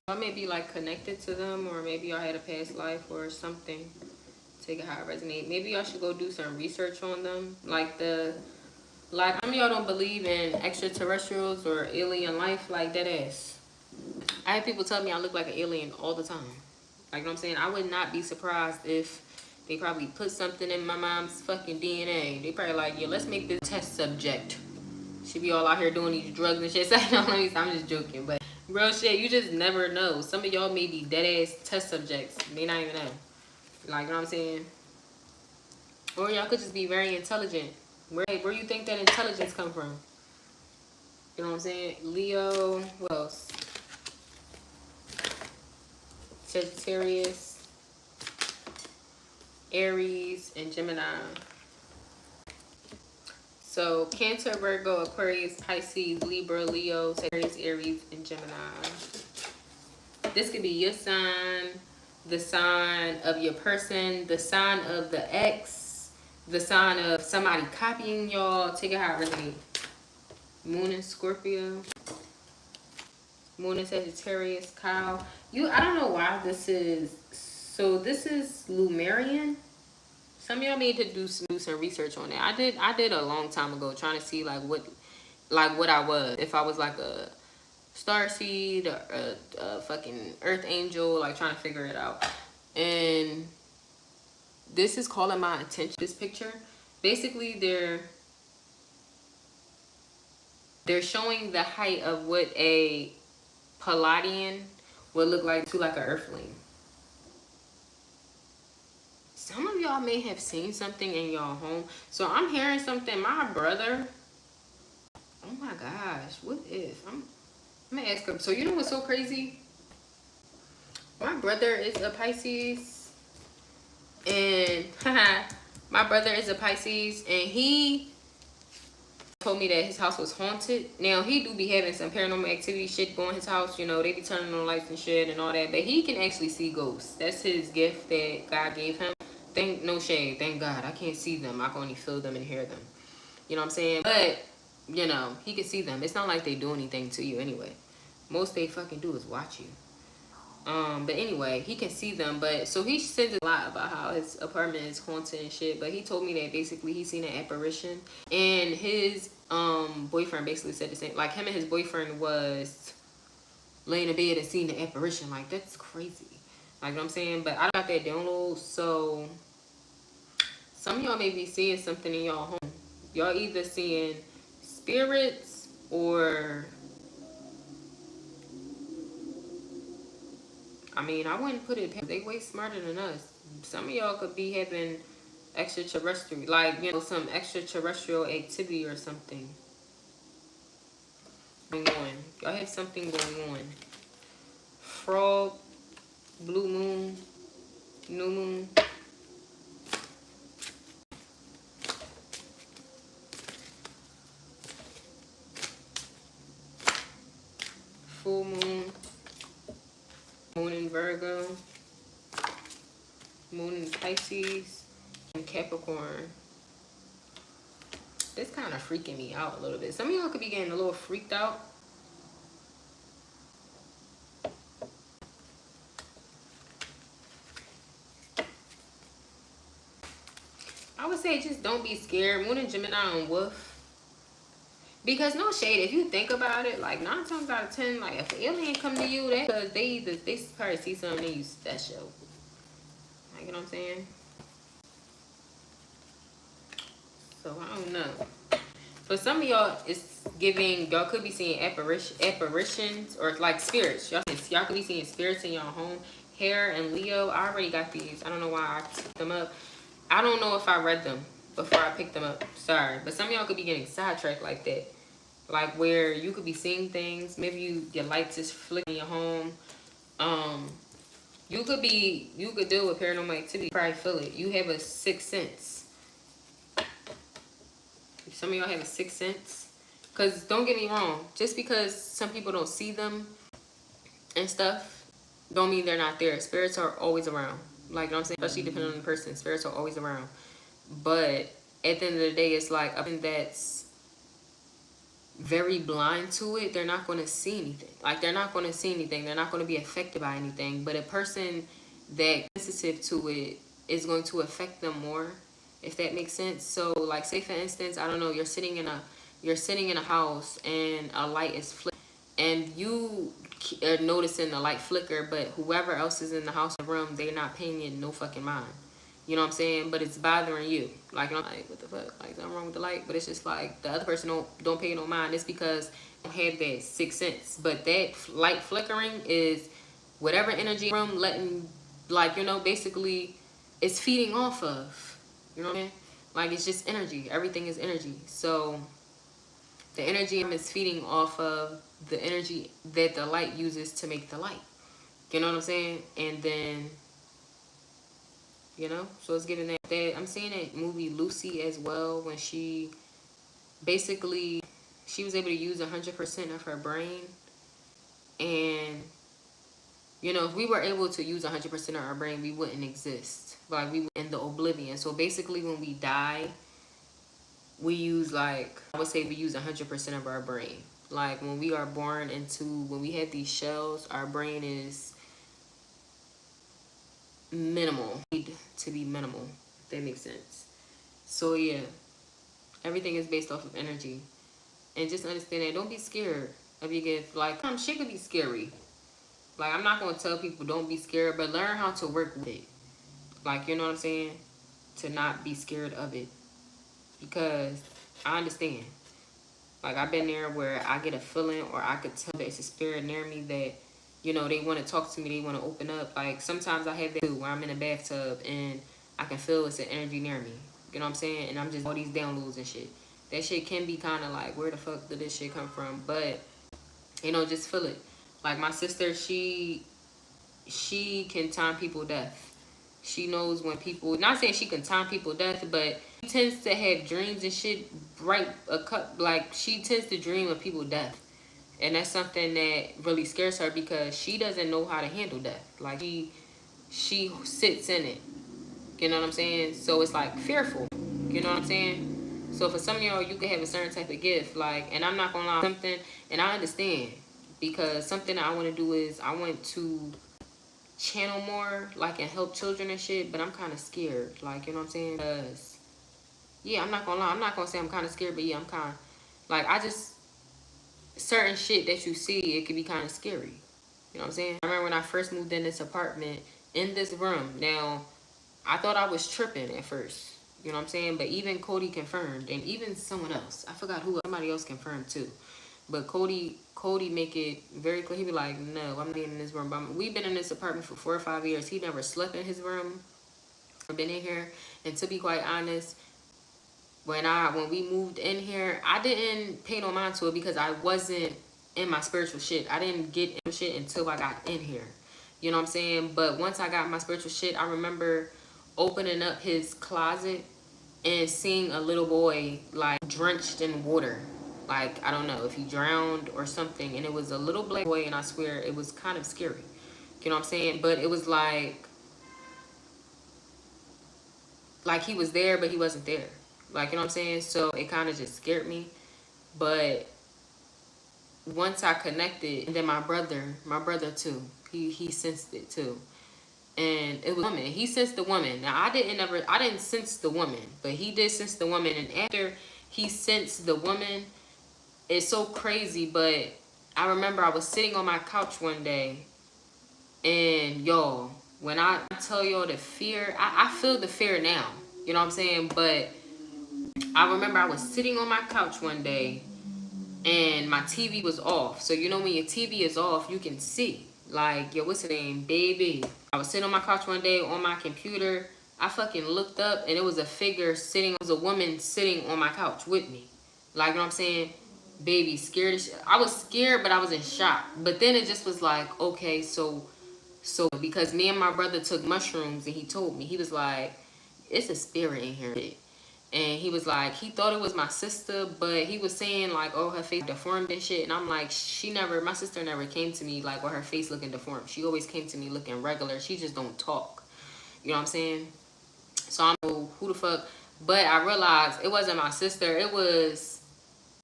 I may be like connected to them, or maybe y'all had a past life or something. Take it how it resonate. Maybe y'all should go do some research on them. Like some of y'all don't believe in extraterrestrials or alien life, like that ass. I have people tell me I look like an alien all the time. Like, you know what I'm saying? I would not be surprised if they probably put something in my mom's fucking DNA. They probably like, yeah, let's make this test subject. She be all out here doing these drugs and shit. So, I'm just joking. But real shit, you just never know. Some of y'all may be dead ass test subjects. May not even know. Like, you know what I'm saying? Or y'all could just be very intelligent. Where you think that intelligence come from? You know what I'm saying? Leo, what else? Sagittarius, Aries, and Gemini. So Cancer, Virgo, Aquarius, Pisces, Libra, Leo, Sagittarius, Aries, and Gemini. This could be your sign, the sign of your person, the sign of the ex, the sign of somebody copying y'all. Take it how it resonates. Moon in Scorpio. Moon in Sagittarius, Kyle. I don't know why this is. So this is Lumerian. Some of y'all need to do some research on that. I did a long time ago, trying to see like what like what I was. If I was like a star seed or a fucking earth angel, like trying to figure it out. And this is calling my attention. This picture, basically, they're showing the height of what a Palladian would look like to like an earthling. Some of y'all may have seen something in y'all home. So I'm hearing something. My brother, oh my gosh, what if I'm gonna ask him. So you know what's so crazy? My brother is a Pisces, and my brother is a Pisces, and he told me that his house was haunted. Now, he do be having some paranormal activity shit going in his house. You know, they be turning on lights and shit and all that. But he can actually see ghosts. That's his gift that God gave him. No shade. Thank God. I can't see them. I can only feel them and hear them. You know what I'm saying? But, you know, he can see them. It's not like they do anything to you anyway. Most they fucking do is watch you. But anyway, he can see them. But so he says a lot about how his apartment is haunted and shit. But he told me that basically he seen an apparition, and his boyfriend basically said the same. Like, him and his boyfriend was laying in bed and seeing the apparition. Like, that's crazy. Like, what I'm saying? But I got that download. So some of y'all may be seeing something in y'all home. Y'all either seeing spirits or, I mean, I wouldn't put it past. They way smarter than us. Some of y'all could be having extraterrestrial, like, you know, some extraterrestrial activity or something going on. Y'all have something going on. Frog, blue moon, new moon. Full moon, moon in Virgo, moon in Pisces, and Capricorn. This kind of freaking me out a little bit. Some of y'all could be getting a little freaked out. I would say just don't be scared. Moon in Gemini and Wolf. Because no shade, if you think about it, like 9 times out of 10, like if an alien come to you, that because they probably see something in you special. Like, you know what I'm saying? So I don't know. For some of y'all, it's giving, y'all could be seeing apparitions or like spirits. Y'all could be seeing spirits in y'all home. Hair and Leo, I already got these. I don't know why I picked them up. I don't know if I read them before I picked them up. Sorry. But some of y'all could be getting sidetracked like that. Like where you could be seeing things. Maybe your lights is flicking in your home. You could deal with paranormal activity. You probably feel it. You have a sixth sense. Some of y'all have a sixth sense. Because don't get me wrong. Just because some people don't see them and stuff, don't mean they're not there. Spirits are always around. Like, you know what I'm saying? Especially depending on the person. Spirits are always around. But at the end of the day, it's like a person that's very blind to it, they're not going to see anything. Like, they're not going to see anything. They're not going to be affected by anything. But a person that is sensitive to it is going to affect them more, if that makes sense. So, like, say for instance, I don't know, you're sitting in a house and a light is flickering, and you are noticing the light flicker, but whoever else is in the house or room, they're not paying it no fucking mind. You know what I'm saying? But it's bothering you. Like, I'm like, what the fuck? Like, something wrong with the light? But it's just like the other person don't pay no mind. It's because they don't have that sixth sense. But that light flickering is whatever energy room letting, like, you know, basically it's feeding off of. You know what I mean? Like, it's just energy. Everything is energy. So the energy is feeding off of the energy that the light uses to make the light. You know what I'm saying? And then, you know, so it's giving that I'm seeing that movie Lucy as well, when she basically she was able to use 100% of her brain. And you know, if we were able to use 100% of our brain, we wouldn't exist. Like, we were in the oblivion. So basically when we die, we use, like, I would say we use 100% of our brain. Like, when we are born into, when we have these shells, our brain is minimal. Need to be minimal, if that makes sense. So yeah, everything is based off of energy. And just understand that. Don't be scared of your gift. Like, shit could be scary. Like, I'm not going to tell people don't be scared, but learn how to work with it. Like, you know what I'm saying? To not be scared of it. Because I understand. Like, I've been there where I get a feeling, or I could tell that it's a spirit near me that, you know, they want to talk to me, they want to open up. Like, sometimes I have that too, where I'm in a bathtub and I can feel it's an energy near me. You know what I'm saying? And I'm just all these downloads and shit. That shit can be kind of like, where the fuck did this shit come from? But, you know, just feel it. Like, my sister, she can time people death. She knows when people, not saying she can time people death, but she tends to have dreams and shit right like she tends to dream of people death. And that's something that really scares her because she doesn't know how to handle death. Like she sits in it. You know what I'm saying? So it's like fearful. You know what I'm saying? So for some of y'all, you can have a certain type of gift. Like, and I'm not gonna lie, something, and I understand because something that I want to do is I want to channel more, like, and help children and shit, but I'm kind of scared. Like, you know what I'm saying? Because, yeah, I'm not gonna lie. I'm not gonna say I'm kind of scared, but yeah, I'm kind of, like, I just, certain shit that you see, it can be kind of scary. You know what I'm saying? I remember when I first moved in this apartment, in this room. Now, I thought I was tripping at first. You know what I'm saying? But even Cody confirmed, and even someone else, I forgot who, somebody else confirmed too. But Cody make it very clear. He be like, no, I'm not in this room. But we've been in this apartment for 4 or 5 years. He never slept in his room or been in here. And to be quite honest, when we moved in here, I didn't pay no mind to it because I wasn't in my spiritual shit. I didn't get in shit until I got in here. You know what I'm saying? But once I got my spiritual shit, I remember opening up his closet and seeing a little boy like drenched in water. Like, I don't know if he drowned or something. And it was a little black boy, and I swear it was kind of scary. You know what I'm saying? But it was like he was there, but he wasn't there. Like, you know what I'm saying? So it kind of just scared me. But once I connected, and then my brother too, he sensed it too. And it was a woman. He sensed the woman. Now I didn't sense the woman, but he did sense the woman. And after he sensed the woman, it's so crazy, but I remember I was sitting on my couch one day, and y'all, when I tell y'all the fear, I feel the fear now. You know what I'm saying? But I remember I was sitting on my couch one day, and my TV was off. So you know when your TV is off, you can see. Like, yo, what's the name? Baby. I was sitting on my couch one day on my computer. I fucking looked up, and it was a figure sitting, it was a woman sitting on my couch with me. Like, you know what I'm saying? Baby, scared as shit. I was scared, but I was in shock. But then it just was like, okay, so because me and my brother took mushrooms, and he told me, he was like, it's a spirit in here. And he was like, he thought it was my sister, but he was saying like, oh, her face deformed and shit. And I'm like, my sister never came to me like with her face looking deformed. She always came to me looking regular. She just don't talk. You know what I'm saying? So I don't know who the fuck. But I realized it wasn't my sister.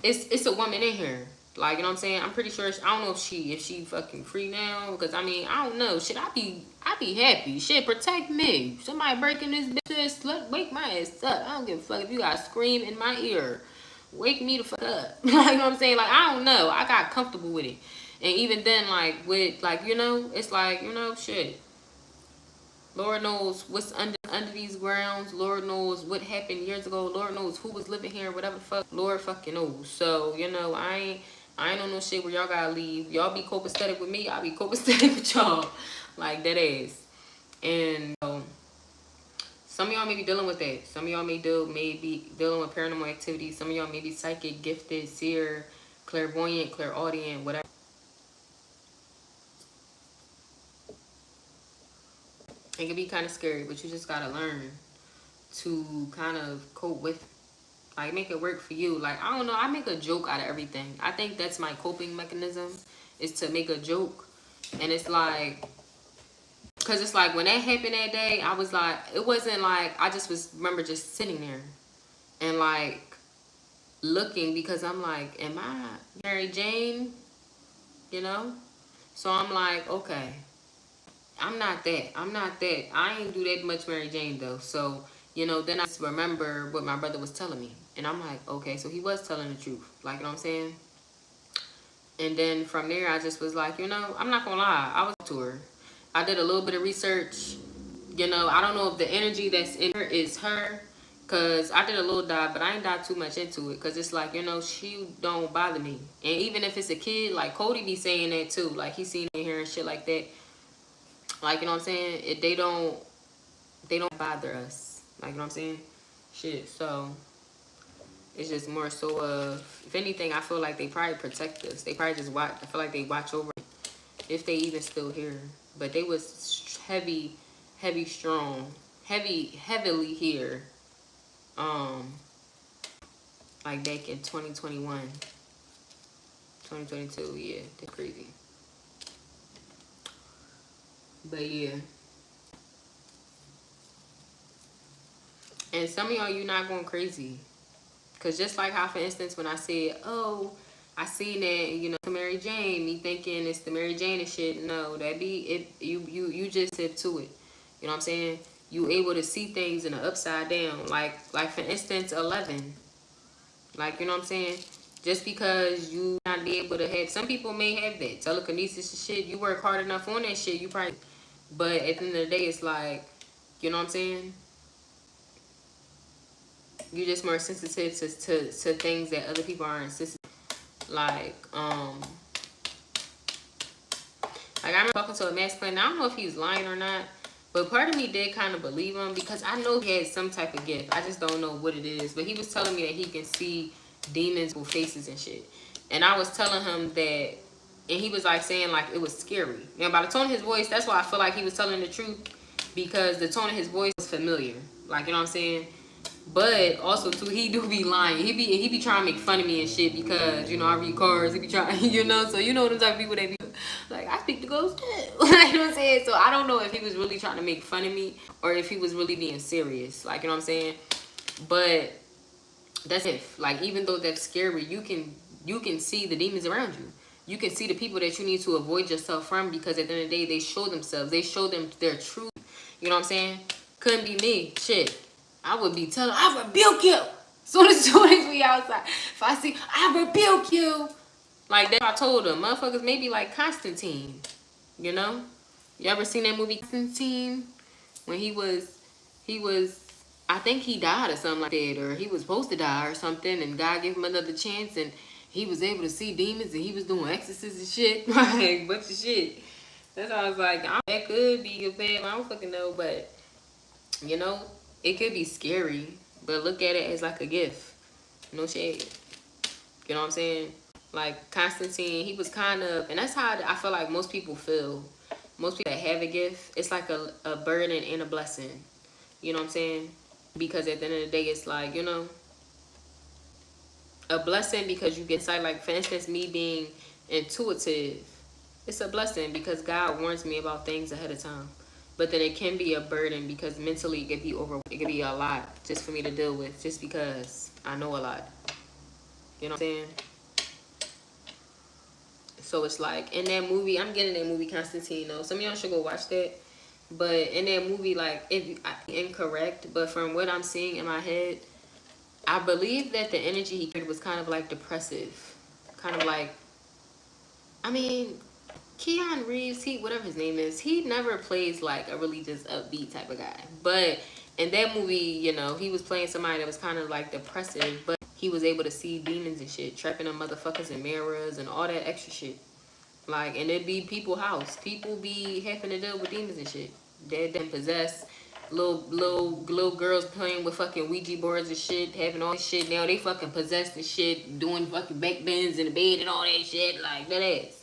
It's a woman in here. Like, you know what I'm saying? I'm pretty sure, I don't know if she fucking free now. Because, I mean, I don't know. Shit, I be happy. Shit, protect me. Somebody breaking this bitch, wake my ass up. I don't give a fuck if you got to scream in my ear. Wake me the fuck up. Like, you know what I'm saying? Like, I don't know. I got comfortable with it. And even then, like, with, like, you know, it's like, you know, shit. Lord knows what's under these grounds. Lord knows what happened years ago. Lord knows who was living here, whatever the fuck. Lord fucking knows. So, you know, I ain't on no shit where y'all gotta leave. Y'all be copacetic with me, I'll be copacetic with y'all. Like, that ass. And some of y'all may be dealing with that. Some of y'all may be dealing with paranormal activity. Some of y'all may be psychic, gifted, seer, clairvoyant, clairaudient, whatever. It can be kind of scary, but you just gotta learn to kind of cope with, like, make it work for you. Like, I don't know, I make a joke out of everything. I think that's my coping mechanism, is to make a joke. And it's like, because it's like when that happened that day, I was like, it wasn't like, I just remember just sitting there and like looking, because I'm like, am I Mary Jane? You know? So I'm like, okay, I'm not that. I ain't do that much Mary Jane though. So you know, then I just remember what my brother was telling me. And I'm like, okay, so he was telling the truth. Like, you know what I'm saying? And then from there, I just was like, you know, I'm not gonna lie. I was to her. I did a little bit of research. You know, I don't know if the energy that's in her is her. Because I did a little dive, but I ain't dive too much into it. Because it's like, you know, she don't bother me. And even if it's a kid, like Cody be saying that too. Like, he seen it here and shit like that. Like, you know what I'm saying? They don't bother us. Like, you know what I'm saying? Shit, so it's just more so of, if anything, I feel like they probably protect us. They probably just watch. I feel like they watch over if they even still here. But they was strong, heavily here. Like back in 2021, 2022. Yeah, they're crazy. But yeah. And some of y'all, you not going crazy. Because just like how, for instance, when I said, oh, I seen that, you know, to Mary Jane, me thinking it's the Mary Jane and shit. No, that be it. You just sip to it. You know what I'm saying? You able to see things in the upside down. Like for instance, 11. Like, you know what I'm saying? Just because you not be able to have, some people may have that telekinesis and shit. You work hard enough on that shit, you probably. But at the end of the day, it's like, you know what I'm saying? You're just more sensitive to things that other people aren't sensitive. Like I remember talking to a masculine. I don't know if he's lying or not, but part of me did kind of believe him because I know he had some type of gift. I just don't know what it is. But he was telling me that he can see demons with faces and shit. And I was telling him that, and he was like saying like it was scary. And by the tone of his voice, that's why I feel like he was telling the truth, because the tone of his voice was familiar. Like, you know what I'm saying? But also too, he do be lying. He be trying to make fun of me and shit because, you know, I read cards. He be trying, you know, so you know them type of people that be like, I speak to ghosts too. Like, you know what I'm saying? So I don't know if he was really trying to make fun of me or if he was really being serious. Like, you know what I'm saying? But that's if, like, even though that's scary, you can see the demons around you. You can see the people that you need to avoid yourself from, because at the end of the day, they show themselves. They show them their truth. You know what I'm saying? Couldn't be me. Shit. I would be telling, I rebuke you. Soon as we outside. If I see, I rebuke you. Like that, I told them, motherfuckers maybe like Constantine. You know? You ever seen that movie Constantine? When he was, I think he died or something like that, or he was supposed to die or something, and God gave him another chance, and he was able to see demons, and he was doing exorcisms and shit. Like, bunch of shit. That's why I was like, that could be a bad, I don't fucking know, but, you know, it could be scary, but look at it as like a gift. No shade. You know what I'm saying? Like Constantine, he was kind of, and that's how I feel like most people feel. Most people that have a gift, it's like a burden and a blessing. You know what I'm saying? Because at the end of the day, it's like, you know, a blessing because you get insight. Like, for instance, me being intuitive, it's a blessing because God warns me about things ahead of time. But then it can be a burden because mentally it could be it could be a lot just for me to deal with, just because I know a lot. You know what I'm saying? So it's like in that movie, I'm getting that movie Constantine though. Some of y'all should go watch that. But in that movie, like, if I'm incorrect, but from what I'm seeing in my head, I believe that the energy he created was kind of like depressive. Kind of like, I mean, Keanu Reeves, whatever his name is, he never plays like a really just upbeat type of guy. But in that movie, you know, he was playing somebody that was kind of like depressive, but he was able to see demons and shit, trapping them motherfuckers in mirrors and all that extra shit. Like, and it'd be people's house. People be having to deal with demons and shit. Dead and possessed. Little girls playing with fucking Ouija boards and shit, having all this shit. Now they fucking possessed and shit, doing fucking back bends in the bed and all that shit. Like, that ass.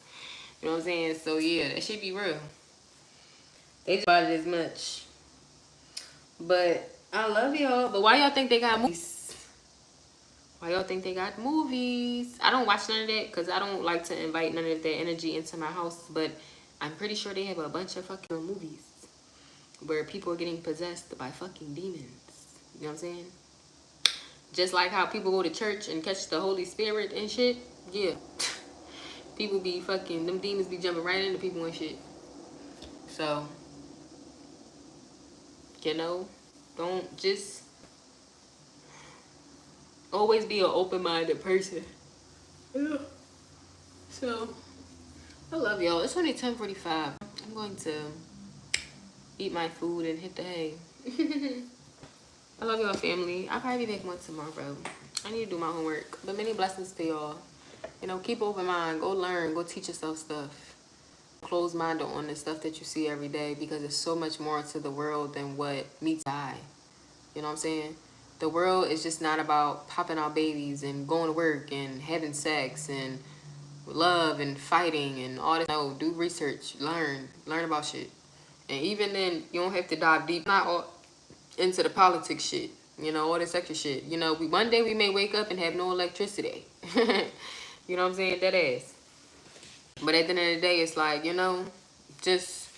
You know what I'm saying? So yeah, that should be real. They just bought it as much. But I love y'all. But why y'all think they got movies? Why y'all think they got movies? I don't watch none of that because I don't like to invite none of that energy into my house. But I'm pretty sure they have a bunch of fucking movies where people are getting possessed by fucking demons. You know what I'm saying? Just like how people go to church and catch the Holy Spirit and shit. Yeah. People be fucking, them demons be jumping right into people and shit. So, you know, don't just always be an open-minded person. Yeah. So I love y'all. It's only 10:45. I'm going to eat my food and hit the hay. I love y'all, family. I'll probably be back one tomorrow. I need to do my homework. But many blessings to y'all. You know, keep open mind. Go learn. Go teach yourself stuff. Close minded on the stuff that you see every day, because there's so much more to the world than what meets the eye. You know what I'm saying? The world is just not about popping out babies and going to work and having sex and love and fighting and all this. No, do research. Learn about shit. And even then, you don't have to dive deep. Not all into the politics shit, you know, all this extra shit. You know, one day we may wake up and have no electricity. You know what I'm saying? That ass. But at the end of the day, it's like, you know, just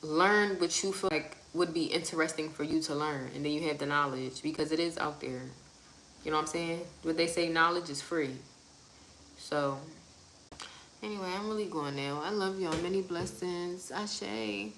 learn what you feel like would be interesting for you to learn. And then you have the knowledge, because it is out there. You know what I'm saying? What they say, knowledge is free. So, anyway, I'm really going now. I love y'all. Many blessings. Ashe.